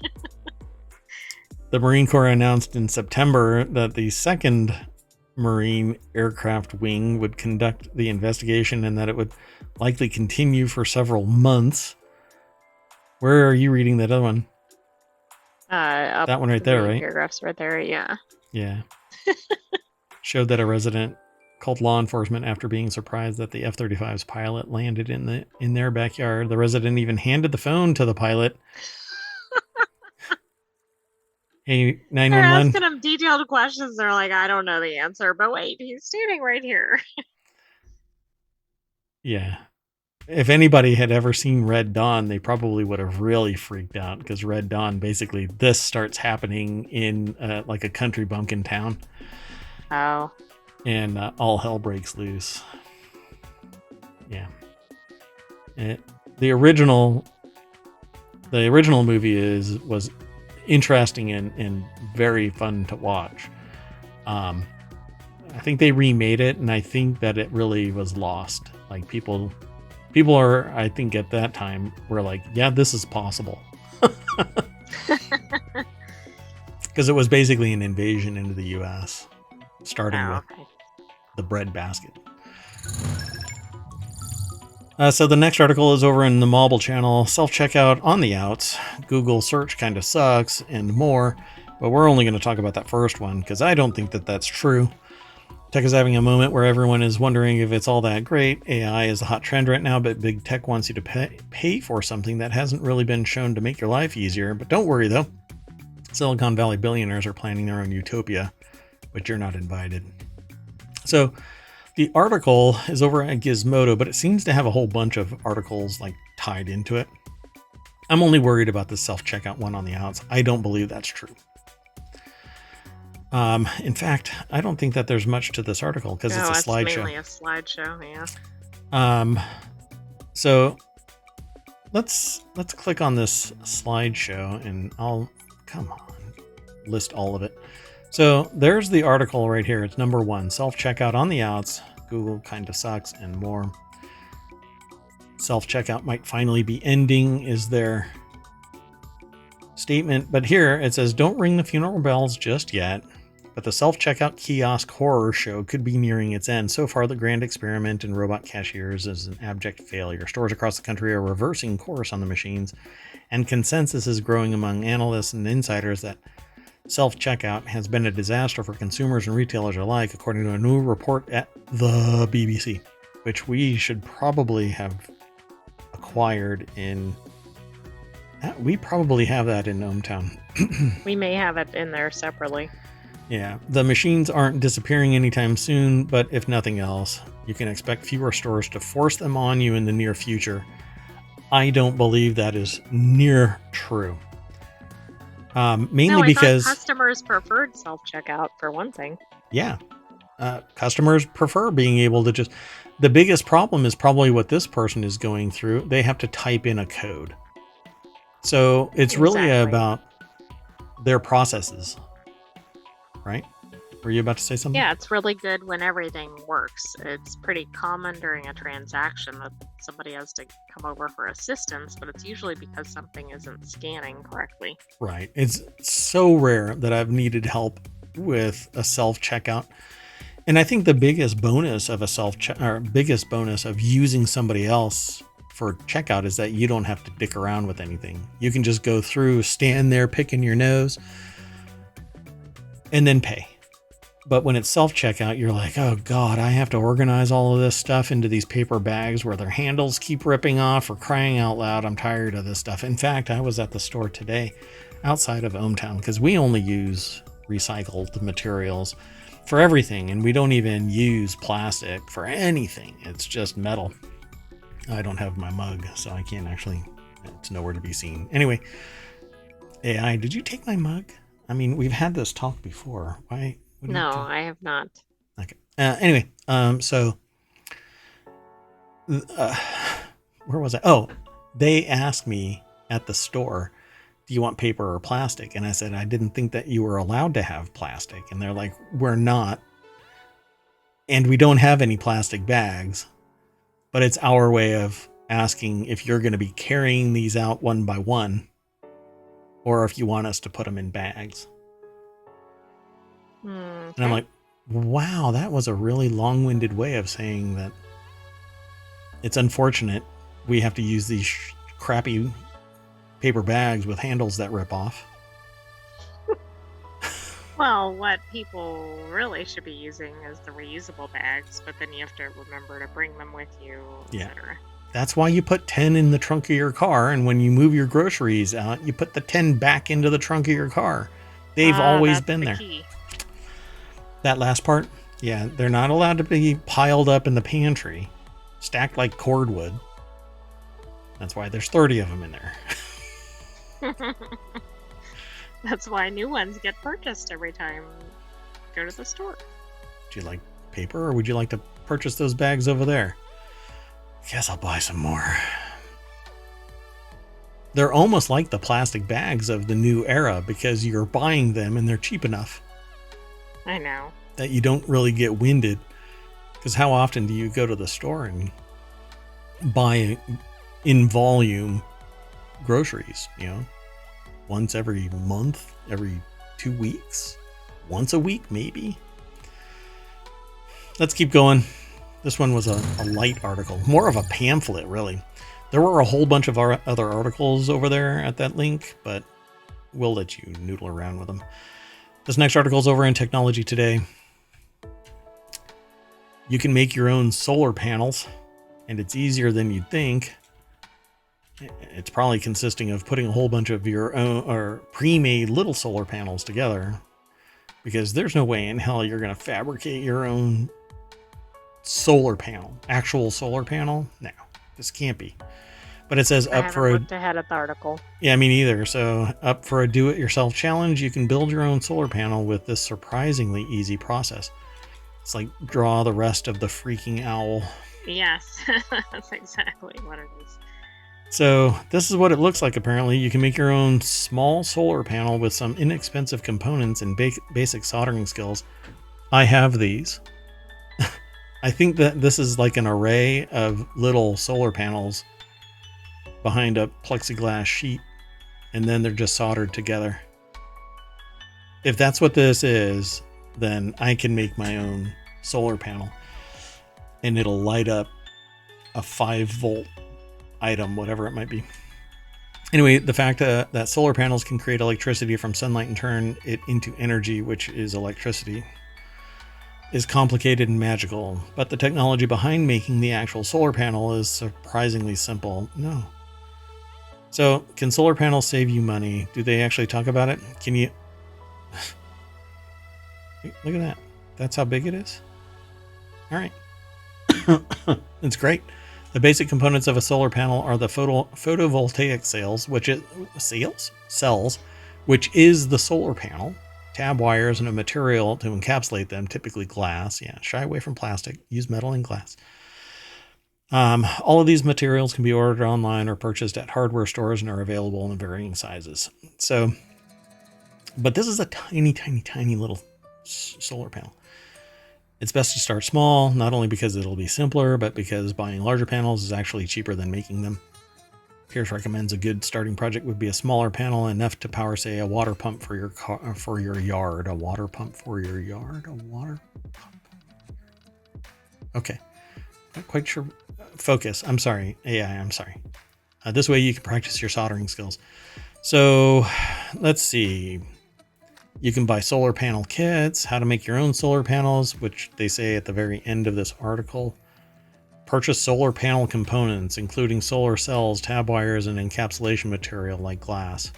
The Marine Corps announced in September that the 2nd Marine Aircraft Wing would conduct the investigation and that it would likely continue for several months. Where are you reading that other one? That one right there, right? Paragraphs right there, yeah. Yeah. Showed that a resident called law enforcement after being surprised that the F-35's pilot landed in their backyard. The resident even handed the phone to the pilot. Hey, 911. They're asking him detailed questions. They're like, I don't know the answer, but wait, he's standing right here. Yeah. if anybody had ever seen Red Dawn, they probably would have really freaked out, because Red Dawn, basically, this starts happening in like a country bumpkin town. Oh. And all hell breaks loose. Yeah. The original movie was interesting and very fun to watch. I think they remade it, and I think that it really was lost. Like people are, I think at that time, were like, yeah, this is possible. Because it was basically an invasion into the U.S., starting with the breadbasket. So the next article is over in the Mobile channel. Self-checkout on the outs. Google search kind of sucks, and more. But we're only going to talk about that first one, because I don't think that that's true. Tech is having a moment where everyone is wondering if it's all that great. AI is a hot trend right now, but big tech wants you to pay for something that hasn't really been shown to make your life easier. But don't worry, though. Silicon Valley billionaires are planning their own utopia, but you're not invited. So the article is over at Gizmodo, but it seems to have a whole bunch of articles like tied into it. I'm only worried about the self-checkout one on the outs. I don't believe that's true. In fact, I don't think that there's much to this article, because it's a slideshow. It's mainly a slideshow, yeah. So let's click on this slideshow, and I'll list all of it. So there's the article right here. It's number 1, self-checkout on the outs. Google kind of sucks, and more. Self-checkout might finally be ending is their statement. But here it says, don't ring the funeral bells just yet. But the self-checkout kiosk horror show could be nearing its end. So far, the grand experiment in robot cashiers is an abject failure. Stores across the country are reversing course on the machines, and consensus is growing among analysts and insiders that self-checkout has been a disaster for consumers and retailers alike, according to a new report at the BBC, which we should probably have acquired in... We probably have that in ohmTown. We may have it in there separately. Yeah, the machines aren't disappearing anytime soon, but if nothing else, you can expect fewer stores to force them on you in the near future. I don't believe that is near true. Mainly because customers preferred self-checkout for one thing. Yeah, customers prefer being able to just... The biggest problem is probably what this person is going through. They have to type in a code. So it's really about their processes, right? Were you about to say something? Yeah, it's really good when everything works. It's pretty common during a transaction that somebody has to come over for assistance, but it's usually because something isn't scanning correctly. Right. It's so rare that I've needed help with a self-checkout. And I think the biggest bonus of biggest bonus of using somebody else for checkout is that you don't have to dick around with anything. You can just go through, stand there picking your nose, and then pay. But when it's self-checkout, you're like, oh God, I have to organize all of this stuff into these paper bags where their handles keep ripping off. For crying out loud, I'm tired of this stuff. In fact, I was at the store today outside of ohmTown, because we only use recycled materials for everything, and we don't even use plastic for anything. It's just metal. I don't have my mug, so I can't actually, it's nowhere to be seen. Anyway, AI, did you take my mug? I mean, we've had this talk before. Why? No, I have not. Okay. Anyway, so where was I? Oh, they asked me at the store, do you want paper or plastic? And I said, I didn't think that you were allowed to have plastic. And they're like, we're not. And we don't have any plastic bags, but it's our way of asking if you're going to be carrying these out one by one, or if you want us to put them in bags. And I'm like, wow, that was a really long-winded way of saying that it's unfortunate we have to use these crappy paper bags with handles that rip off. Well, what people really should be using is the reusable bags, but then you have to remember to bring them with you, etc. That's why you put 10 in the trunk of your car, and when you move your groceries out, you put the 10 back into the trunk of your car. They've always been there. Key. That last part, yeah, they're not allowed to be piled up in the pantry, stacked like cordwood. That's why there's 30 of them in there. That's why new ones get purchased every time you go to the store. Do you like paper, or would you like to purchase those bags over there? Guess I'll buy some more. They're almost like the plastic bags of the new era because you're buying them and they're cheap enough. I know. That you don't really get winded. Because how often do you go to the store and buy in volume groceries? You know, once every month, every 2 weeks, once a week maybe. Let's keep going. This one was a light article, more of a pamphlet, really. There were a whole bunch of other articles over there at that link, but we'll let you noodle around with them. This next article is over in Technology Today. You can make your own solar panels, and it's easier than you'd think. It's probably consisting of putting a whole bunch of your own or pre-made little solar panels together, because there's no way in hell you're going to fabricate your own solar panel, actual solar panel. No, this can't be. But it says up for a looked ahead at the article. Yeah, me neither. So up for a do-it-yourself challenge, you can build your own solar panel with this surprisingly easy process. It's like draw the rest of the freaking owl. Yes, that's exactly what it is. So this is what it looks like. Apparently, you can make your own small solar panel with some inexpensive components and basic soldering skills. I have these. I think that this is like an array of little solar panels behind a plexiglass sheet, and then they're just soldered together. If that's what this is, then I can make my own solar panel, and it'll light up a 5-volt item, whatever it might be. Anyway, the fact that solar panels can create electricity from sunlight and turn it into energy, which is electricity, is complicated and magical, but the technology behind making the actual solar panel is surprisingly simple. No. So, can solar panels save you money? Do they actually talk about it? Can you... Look at that. That's how big it is? All right. It's great. The basic components of a solar panel are the photovoltaic cells, which is the solar panel, tab wires, and a material to encapsulate them, typically glass. Yeah, shy away from plastic. Use metal and glass. All of these materials can be ordered online or purchased at hardware stores and are available in varying sizes. So, but this is a tiny, tiny, tiny little solar panel. It's best to start small, not only because it'll be simpler, but because buying larger panels is actually cheaper than making them. Pierce recommends a good starting project would be a smaller panel, enough to power, say, a water pump for your car, for your yard. A water pump for your yard? A water pump. Okay. Not quite sure. Focus. I'm sorry. AI, I'm sorry. This way you can practice your soldering skills. So let's see. You can buy solar panel kits, how to make your own solar panels, which they say at the very end of this article. Purchase solar panel components, including solar cells, tab wires, and encapsulation material like glass.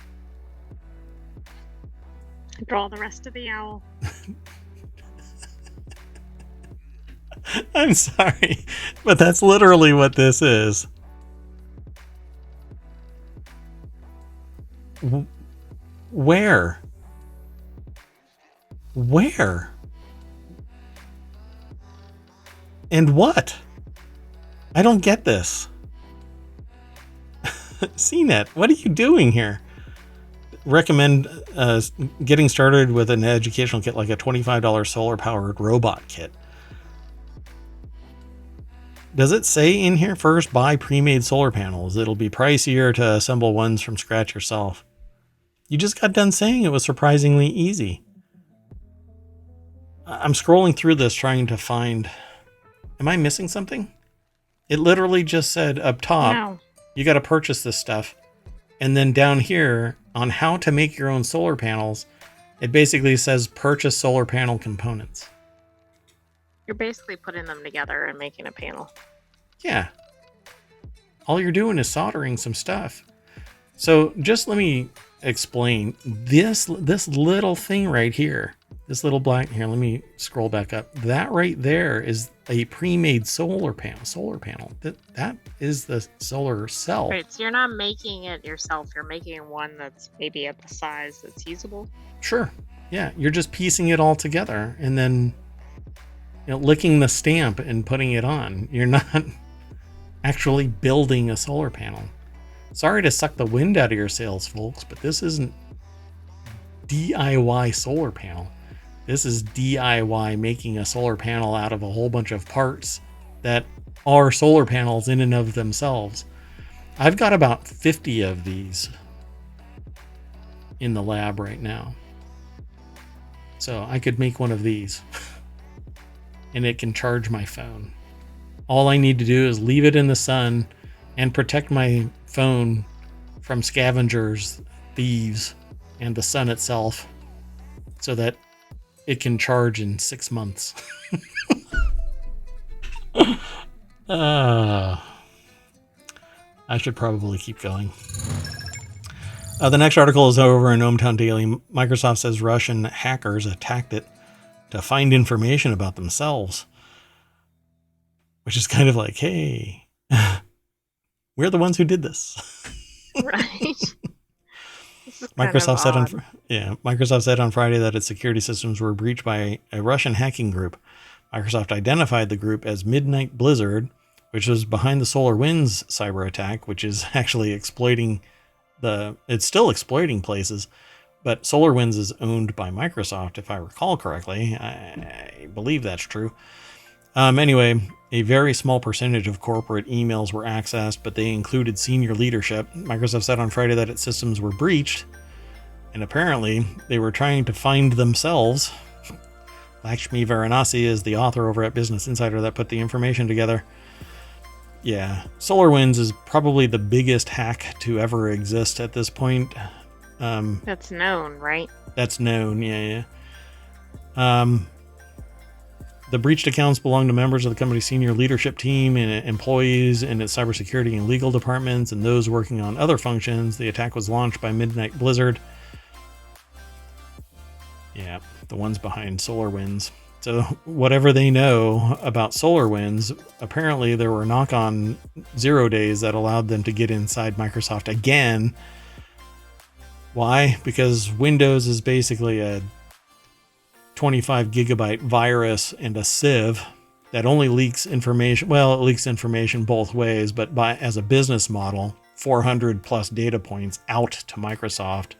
Draw the rest of the owl. I'm sorry, but that's literally what this is. Where? Where? And what? I don't get this. CNET, what are you doing here? Recommend getting started with an educational kit like a $25 solar-powered robot kit. Does it say in here first, buy pre-made solar panels? It'll be pricier to assemble ones from scratch yourself. You just got done saying it was surprisingly easy. I'm scrolling through this trying to find... Am I missing something? It literally just said up top, No. You got to purchase this stuff. And then down here on how to make your own solar panels, it basically says purchase solar panel components. You're basically putting them together and making a panel. Yeah. All you're doing is soldering some stuff. So just let me explain. This little thing right here This little black, here, let me scroll back up. That right there is a pre-made solar panel. That is the solar cell. Right, so you're not making it yourself. You're making one that's maybe at the size that's usable. Sure. Yeah, you're just piecing it all together and then licking the stamp and putting it on. You're not actually building a solar panel. Sorry to suck the wind out of your sails, folks, but this isn't DIY solar panel. This is DIY making a solar panel out of a whole bunch of parts that are solar panels in and of themselves. I've got about 50 of these in the lab right now. So I could make one of these and it can charge my phone. All I need to do is leave it in the sun and protect my phone from scavengers, thieves, and the sun itself so that it can charge in 6 months. I should probably keep going. The next article is over in ohmTown Daily. Microsoft says Russian hackers attacked it to find information about themselves. Which is kind of like, hey, we're the ones who did this. Right. Microsoft said on Friday that its security systems were breached by a Russian hacking group. Microsoft identified the group as Midnight Blizzard, which was behind the SolarWinds cyber attack, which is actually it's still exploiting places, but SolarWinds is owned by Microsoft, if I recall correctly. I believe that's true. Anyway, a very small percentage of corporate emails were accessed, but they included senior leadership. Microsoft said on Friday that its systems were breached, and apparently they were trying to find themselves. Lakshmi Varanasi is the author over at Business Insider that put the information together. Yeah, SolarWinds is probably the biggest hack to ever exist at this point. That's known, right? That's known, yeah. The breached accounts belong to members of the company's senior leadership team and employees in its cybersecurity and legal departments and those working on other functions. The attack was launched by Midnight Blizzard. Yeah, the ones behind SolarWinds. So whatever they know about SolarWinds, apparently there were knock-on 0 days that allowed them to get inside Microsoft again. Why? Because Windows is basically a 25 gigabyte virus and a sieve that only leaks information. Well, it leaks information both ways, but as a business model, 400 plus data points out to Microsoft.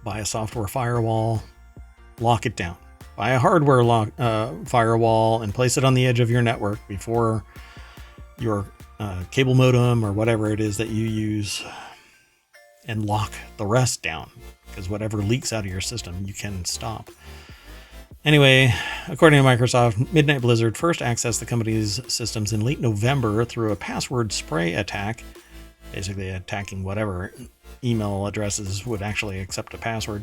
Buy a software firewall, lock it down. Buy a hardware firewall and place it on the edge of your network before your cable modem or whatever it is that you use, and lock the rest down. Because whatever leaks out of your system, you can stop. Anyway, according to Microsoft, Midnight Blizzard first accessed the company's systems in late November through a password spray attack, basically attacking whatever email addresses would actually accept a password.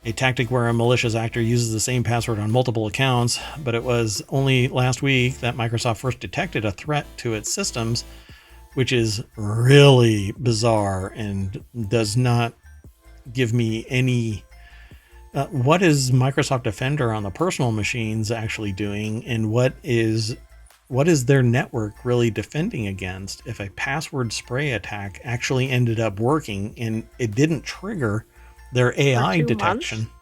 A tactic where a malicious actor uses the same password on multiple accounts, but it was only last week that Microsoft first detected a threat to its systems, which is really bizarre and does not give me any what is Microsoft Defender on the personal machines actually doing, and what is their network really defending against if a password spray attack actually ended up working and it didn't trigger their AI detection. Months?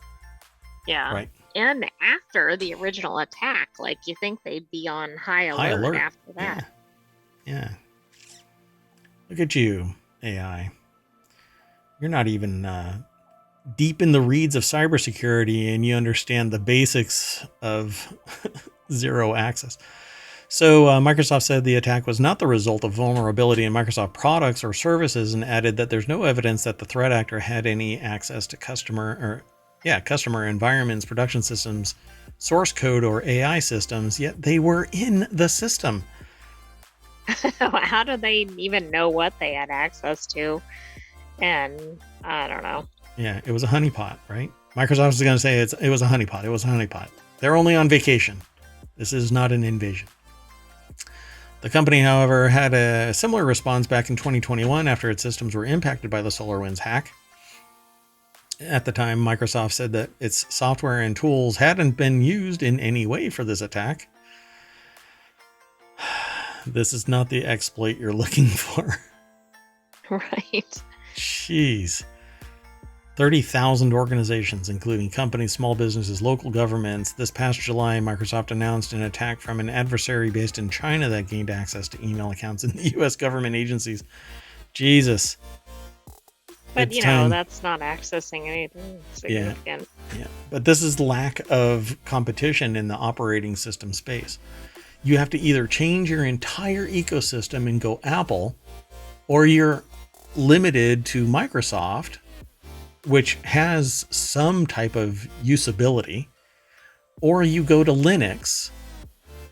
Yeah. Right. And after the original attack, like, you think they'd be on high alert after that. Yeah. Look at you, AI. You're not even deep in the reeds of cybersecurity, and you understand the basics of zero access. So Microsoft said the attack was not the result of vulnerability in Microsoft products or services, and added that there's no evidence that the threat actor had any access to customer environments, production systems, source code, or AI systems, yet they were in the system. How did they even know what they had access to? And I don't know. Yeah, it was a honeypot, right? Microsoft is going to say it was a honeypot. It was a honeypot. They're only on vacation. This is not an invasion. The company, however, had a similar response back in 2021 after its systems were impacted by the SolarWinds hack. At the time, Microsoft said that its software and tools hadn't been used in any way for this attack. This is not the exploit you're looking for. Right. Jeez. 30,000 organizations, including companies, small businesses, local governments. This past July, Microsoft announced an attack from an adversary based in China that gained access to email accounts in the U.S. government agencies. Jesus. But, that's not accessing anything significant. Yeah. But this is lack of competition in the operating system space. You have to either change your entire ecosystem and go Apple, or you're limited to Microsoft, which has some type of usability, or you go to Linux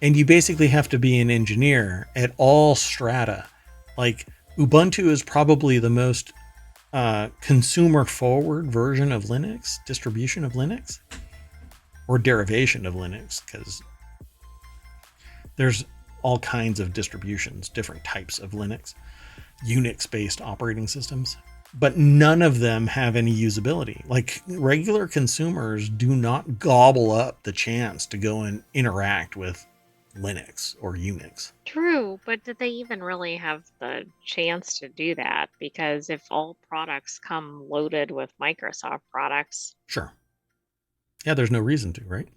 and you basically have to be an engineer at all strata. Like Ubuntu is probably the most consumer forward version of Linux, distribution of Linux, or derivation of Linux, because there's all kinds of distributions, different types of Linux, Unix based operating systems. But none of them have any usability. Like regular consumers do not gobble up the chance to go and interact with Linux or Unix. True, but did they even really have the chance to do that? Because if all products come loaded with Microsoft products. Sure. Yeah, there's no reason to, right?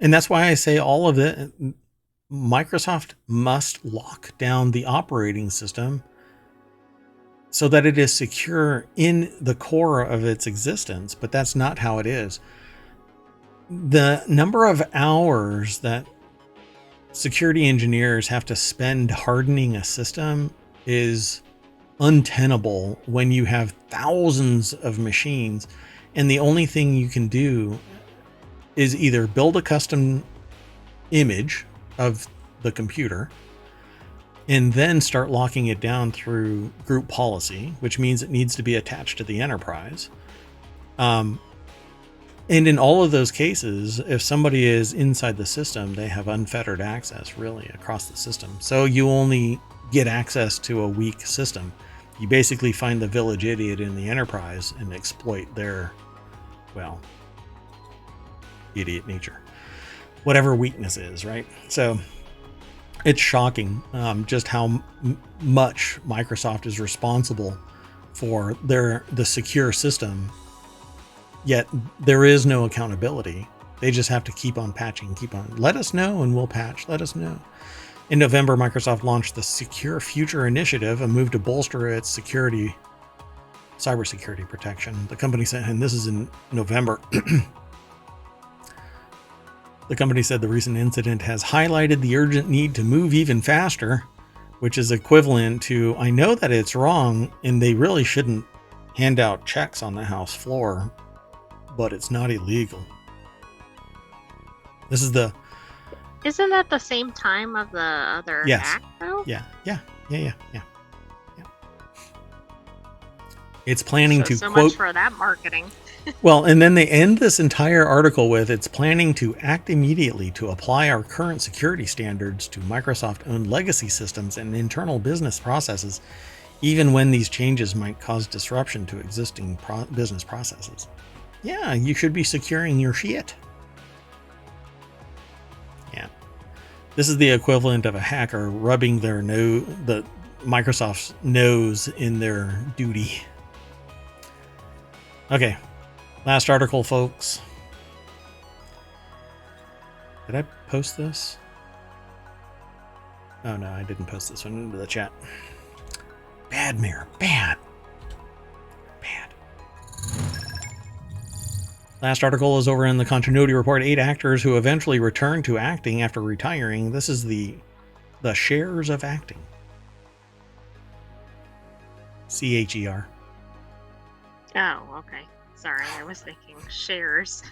And that's why I say all of it. Microsoft must lock down the operating system so that it is secure in the core of its existence, but that's not how it is. The number of hours that security engineers have to spend hardening a system is untenable when you have thousands of machines, and the only thing you can do is either build a custom image of the computer and then start locking it down through group policy, which means it needs to be attached to the enterprise. And in all of those cases, if somebody is inside the system, they have unfettered access really across the system. So you only get access to a weak system. You basically find the village idiot in the enterprise and exploit their, well, idiot nature, whatever weakness is, right? So it's shocking just how much Microsoft is responsible for the secure system, yet there is no accountability. They just have to keep on patching, keep on. Let us know and we'll patch. Let us know. In November, Microsoft launched the Secure Future Initiative, a move to bolster its cybersecurity protection. The company said, and this is in November, the company said the recent incident has highlighted the urgent need to move even faster, which is equivalent to, I know that it's wrong and they really shouldn't hand out checks on the House floor, but it's not illegal. This is the... Isn't that the same time of the other act, though? Yeah. It's planning to so quote... much for that marketing. Well, and then they end this entire article with, it's planning to act immediately to apply our current security standards to Microsoft-owned legacy systems and internal business processes, even when these changes might cause disruption to existing business processes. Yeah, you should be securing your shit. Yeah. This is the equivalent of a hacker rubbing their the Microsoft's nose in their duty. Okay. Last article, folks. Did I post this? Oh, no, I didn't post this one into the chat. Bad, Mayor. Bad. Last article is over in the Continuity Report. 8 actors who eventually returned to acting after retiring. This is the shares of acting. CHER. Oh, okay. Sorry, I was thinking shares.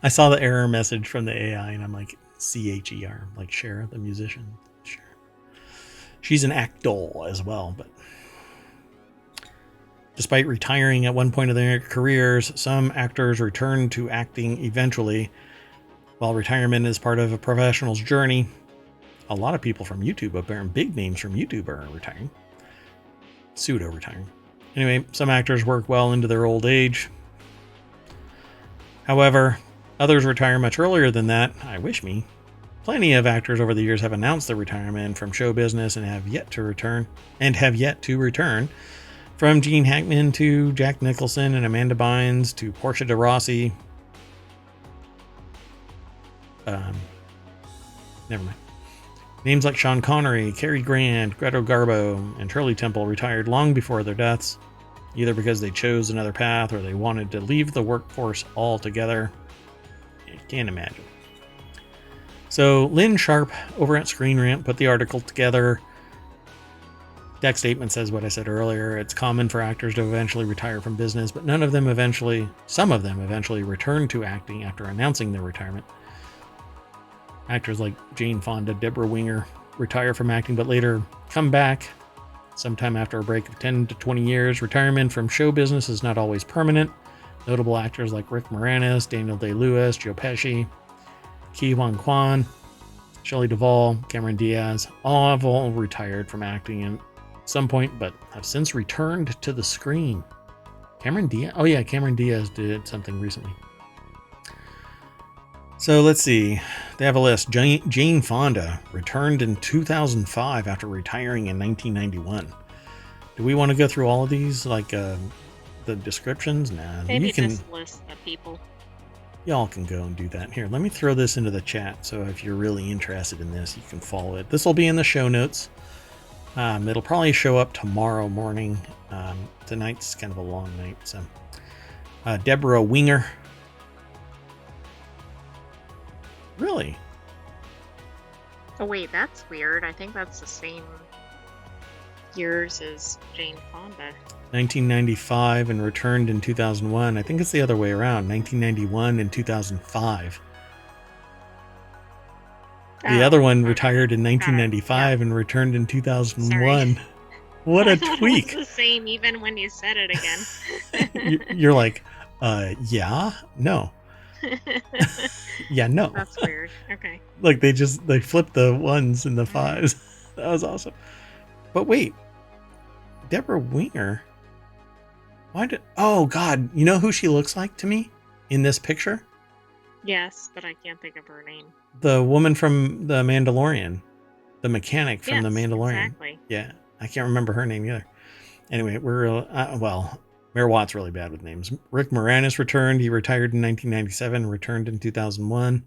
I saw the error message from the AI and I'm like, CHER, like Cher, the musician. Cher. She's an actor as well, but despite retiring at one point in their careers, some actors return to acting eventually. While retirement is part of a professional's journey, a lot of people from YouTube, big names from YouTube, are retiring. Pseudo-retiring. Anyway, some actors work well into their old age. However, others retire much earlier than that. I wish me. Plenty of actors over the years have announced their retirement from show business and have yet to return. From Gene Hackman to Jack Nicholson and Amanda Bynes to Portia de Rossi. Never mind. Names like Sean Connery, Cary Grant, Greta Garbo, and Shirley Temple retired long before their deaths, either because they chose another path or they wanted to leave the workforce altogether. I can't imagine. So Lynn Sharp over at Screen Rant put the article together. Deck statement says what I said earlier. It's common for actors to eventually retire from business, but some of them eventually return to acting after announcing their retirement. Actors like Jane Fonda, Deborah Winger retire from acting, but later come back sometime after a break of 10 to 20 years. Retirement from show business is not always permanent. Notable actors like Rick Moranis, Daniel Day-Lewis, Joe Pesci, Ke Huy Quan, Shelley Duvall, Cameron Diaz, have all retired from acting at some point, but have since returned to the screen. Cameron Diaz did something recently. So let's see. They have a list. Jane Fonda returned in 2005 after retiring in 1991. Do we want to go through all of these, like the descriptions? Nah. Maybe just list the people. Y'all can go and do that. Here, let me throw this into the chat, so if you're really interested in this, you can follow it. This will be in the show notes. It'll probably show up tomorrow morning. Tonight's kind of a long night. So, Deborah Winger. Really? Oh wait, that's weird. I think that's the same years as Jane Fonda. 1995 and returned in 2001. I think it's the other way around. 1991 and 2005. The other one retired in 1995 and returned in 2001. Sorry. What a tweak. It's the same even when you said it again. You're like, yeah? No. Yeah, no. That's weird. Okay. Like they flipped the ones and the fives. That was awesome. But wait. Deborah Winger. Oh God, you know who she looks like to me in this picture? Yes, but I can't think of her name. The woman from The Mandalorian. The mechanic from The Mandalorian. Exactly. Yeah, I can't remember her name either. Anyway, Mayor Watt's really bad with names. Rick Moranis returned. He retired in 1997, returned in 2001.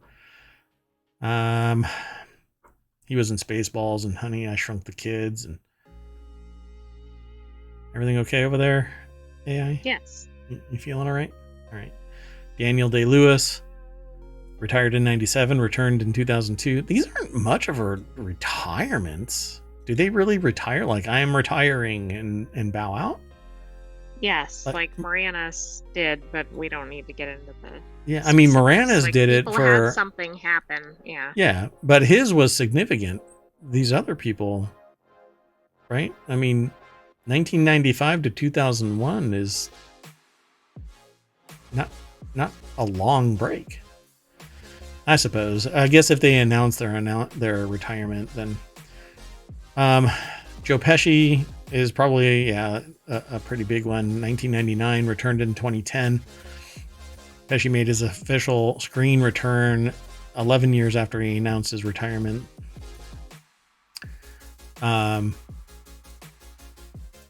He was in Spaceballs and Honey, I Shrunk the Kids. And everything okay over there, AI? Yes. You feeling all right? All right. Daniel Day-Lewis retired in 97, returned in 2002. These aren't much of her retirements. Do they really retire? Like, I am retiring and bow out? Yes, like Moranis did, but we don't need to get into the... Yeah, I mean, Moranis did it for... had something happen, yeah. Yeah, but his was significant. These other people, right? I mean, 1995 to 2001 is not a long break. I suppose. I guess if they announce their retirement, then Joe Pesci is probably a pretty big one. 1999, returned in 2010. Pesci made his official screen return 11 years after he announced his retirement. Ke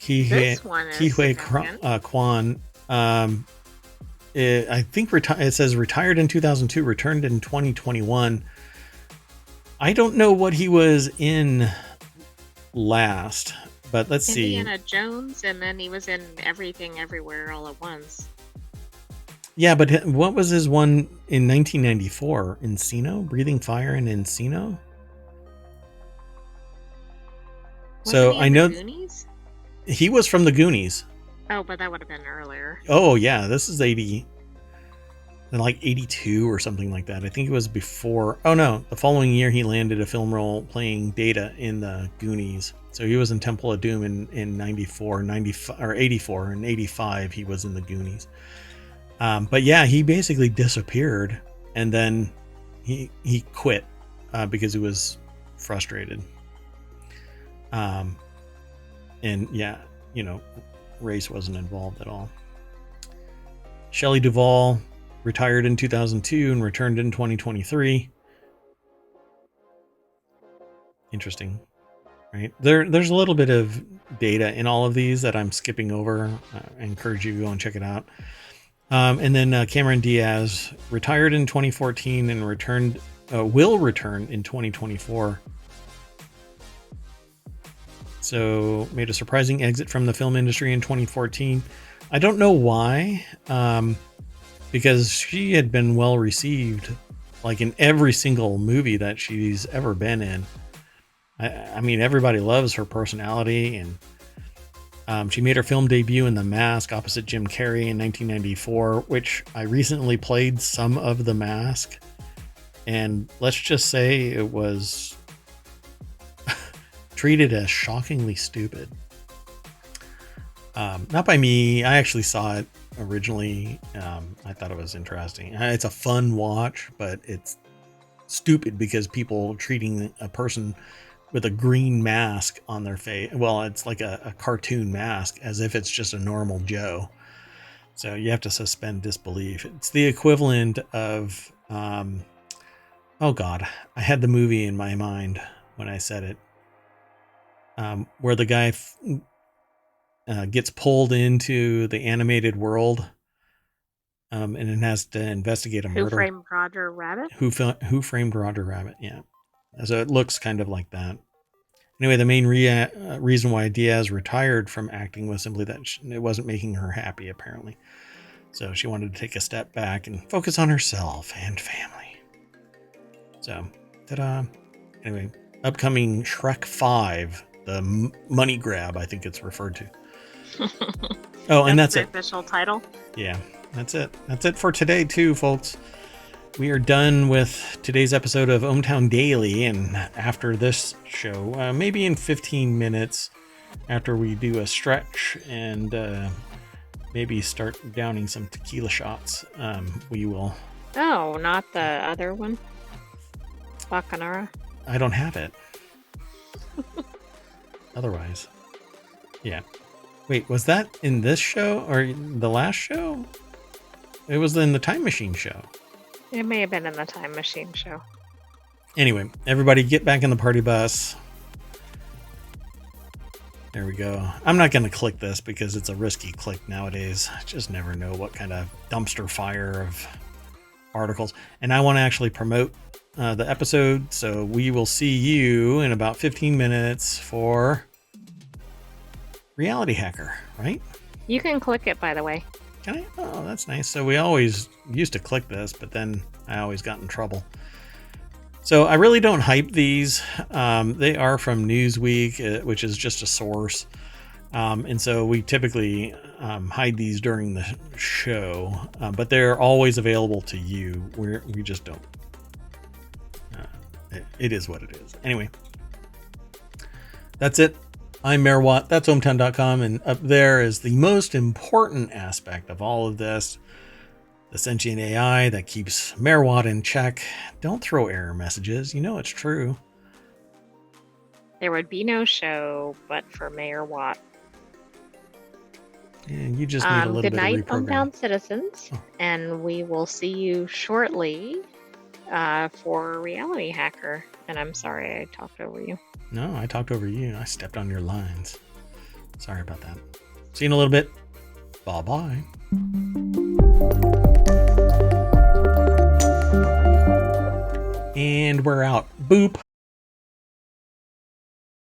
Huy Quan. I think it says retired in 2002, returned in 2021. I don't know what he was in last, but let's see. Indiana Jones, and then he was in Everything Everywhere All at Once. Yeah, but what was his one in 1994? Encino? Breathing Fire in Encino? So I know Goonies? He was from the Goonies. Oh, but that would have been earlier. Oh, yeah. This is 82 or something like that. I think it was before. Oh, no. The following year, he landed a film role playing Data in the Goonies. So he was in Temple of Doom in 94, 95, or 84. And 85, he was in the Goonies. But yeah, he basically disappeared. And then he quit because he was frustrated. And yeah, race wasn't involved at all. Shelley Duvall retired in 2002 and returned in 2023. Interesting, right? There's a little bit of data in all of these that I'm skipping over. I encourage you to go and check it out. And then Cameron Diaz retired in 2014 and will return in 2024. So made a surprising exit from the film industry in 2014. I don't know why, because she had been well received, like in every single movie that she's ever been in. I mean, everybody loves her personality, and she made her film debut in The Mask opposite Jim Carrey in 1994, which I recently played some of The Mask, and let's just say it was treated as shockingly stupid. Not by me. I actually saw it originally. I thought it was interesting. It's a fun watch, but it's stupid because people treating a person with a green mask on their face, well, it's like a cartoon mask, as if it's just a normal Joe. So you have to suspend disbelief. It's the equivalent of, oh God, I had the movie in my mind when I said it, where the guy gets pulled into the animated world, and it has to investigate a murder. Who Framed Roger Rabbit? Who Framed Roger Rabbit? Yeah. So it looks kind of like that. Anyway, the main reason why Diaz retired from acting was simply that it wasn't making her happy, apparently. So she wanted to take a step back and focus on herself and family. So, ta-da. Anyway, upcoming Shrek 5, the money grab, I think it's referred to. Oh, and that's the it. Official title. Yeah, that's it. That's it for today, too, folks. We are done with today's episode of ohmTown Daily, and after this show, maybe in 15 minutes, after we do a stretch and maybe start downing some tequila shots, we will... Oh, not the other one? Bacanora? I don't have it. Otherwise. Yeah. Wait, was that in this show or the last show? It was in the Time Machine show. It may have been in the Time Machine show. Anyway, everybody get back in the party bus. There we go. I'm not going to click this because it's a risky click nowadays. I just never know what kind of dumpster fire of articles. And I want to actually promote the episode. So we will see you in about 15 minutes for Reality Hacker, right? You can click it, by the way. Can I? Oh, that's nice. So we always used to click this, but then I always got in trouble. So I really don't hype these. They are from Newsweek, which is just a source. And so we typically hide these during the show, but they're always available to you. We just don't. It is what it is. Anyway, that's it. I'm Mayor Watt. That's ohmTown.com. And up there is the most important aspect of all of this. The sentient AI that keeps Mayor Watt in check. Don't throw error messages. You know it's true. There would be no show but for Mayor Watt. And you just need a little bit of reprogramming. Good night, ohmTown citizens. Oh. And we will see you shortly for Reality Hacker. And I'm sorry I talked over you. No, I talked over you. I stepped on your lines. Sorry about that. See you in a little bit. Bye-bye. And we're out. Boop.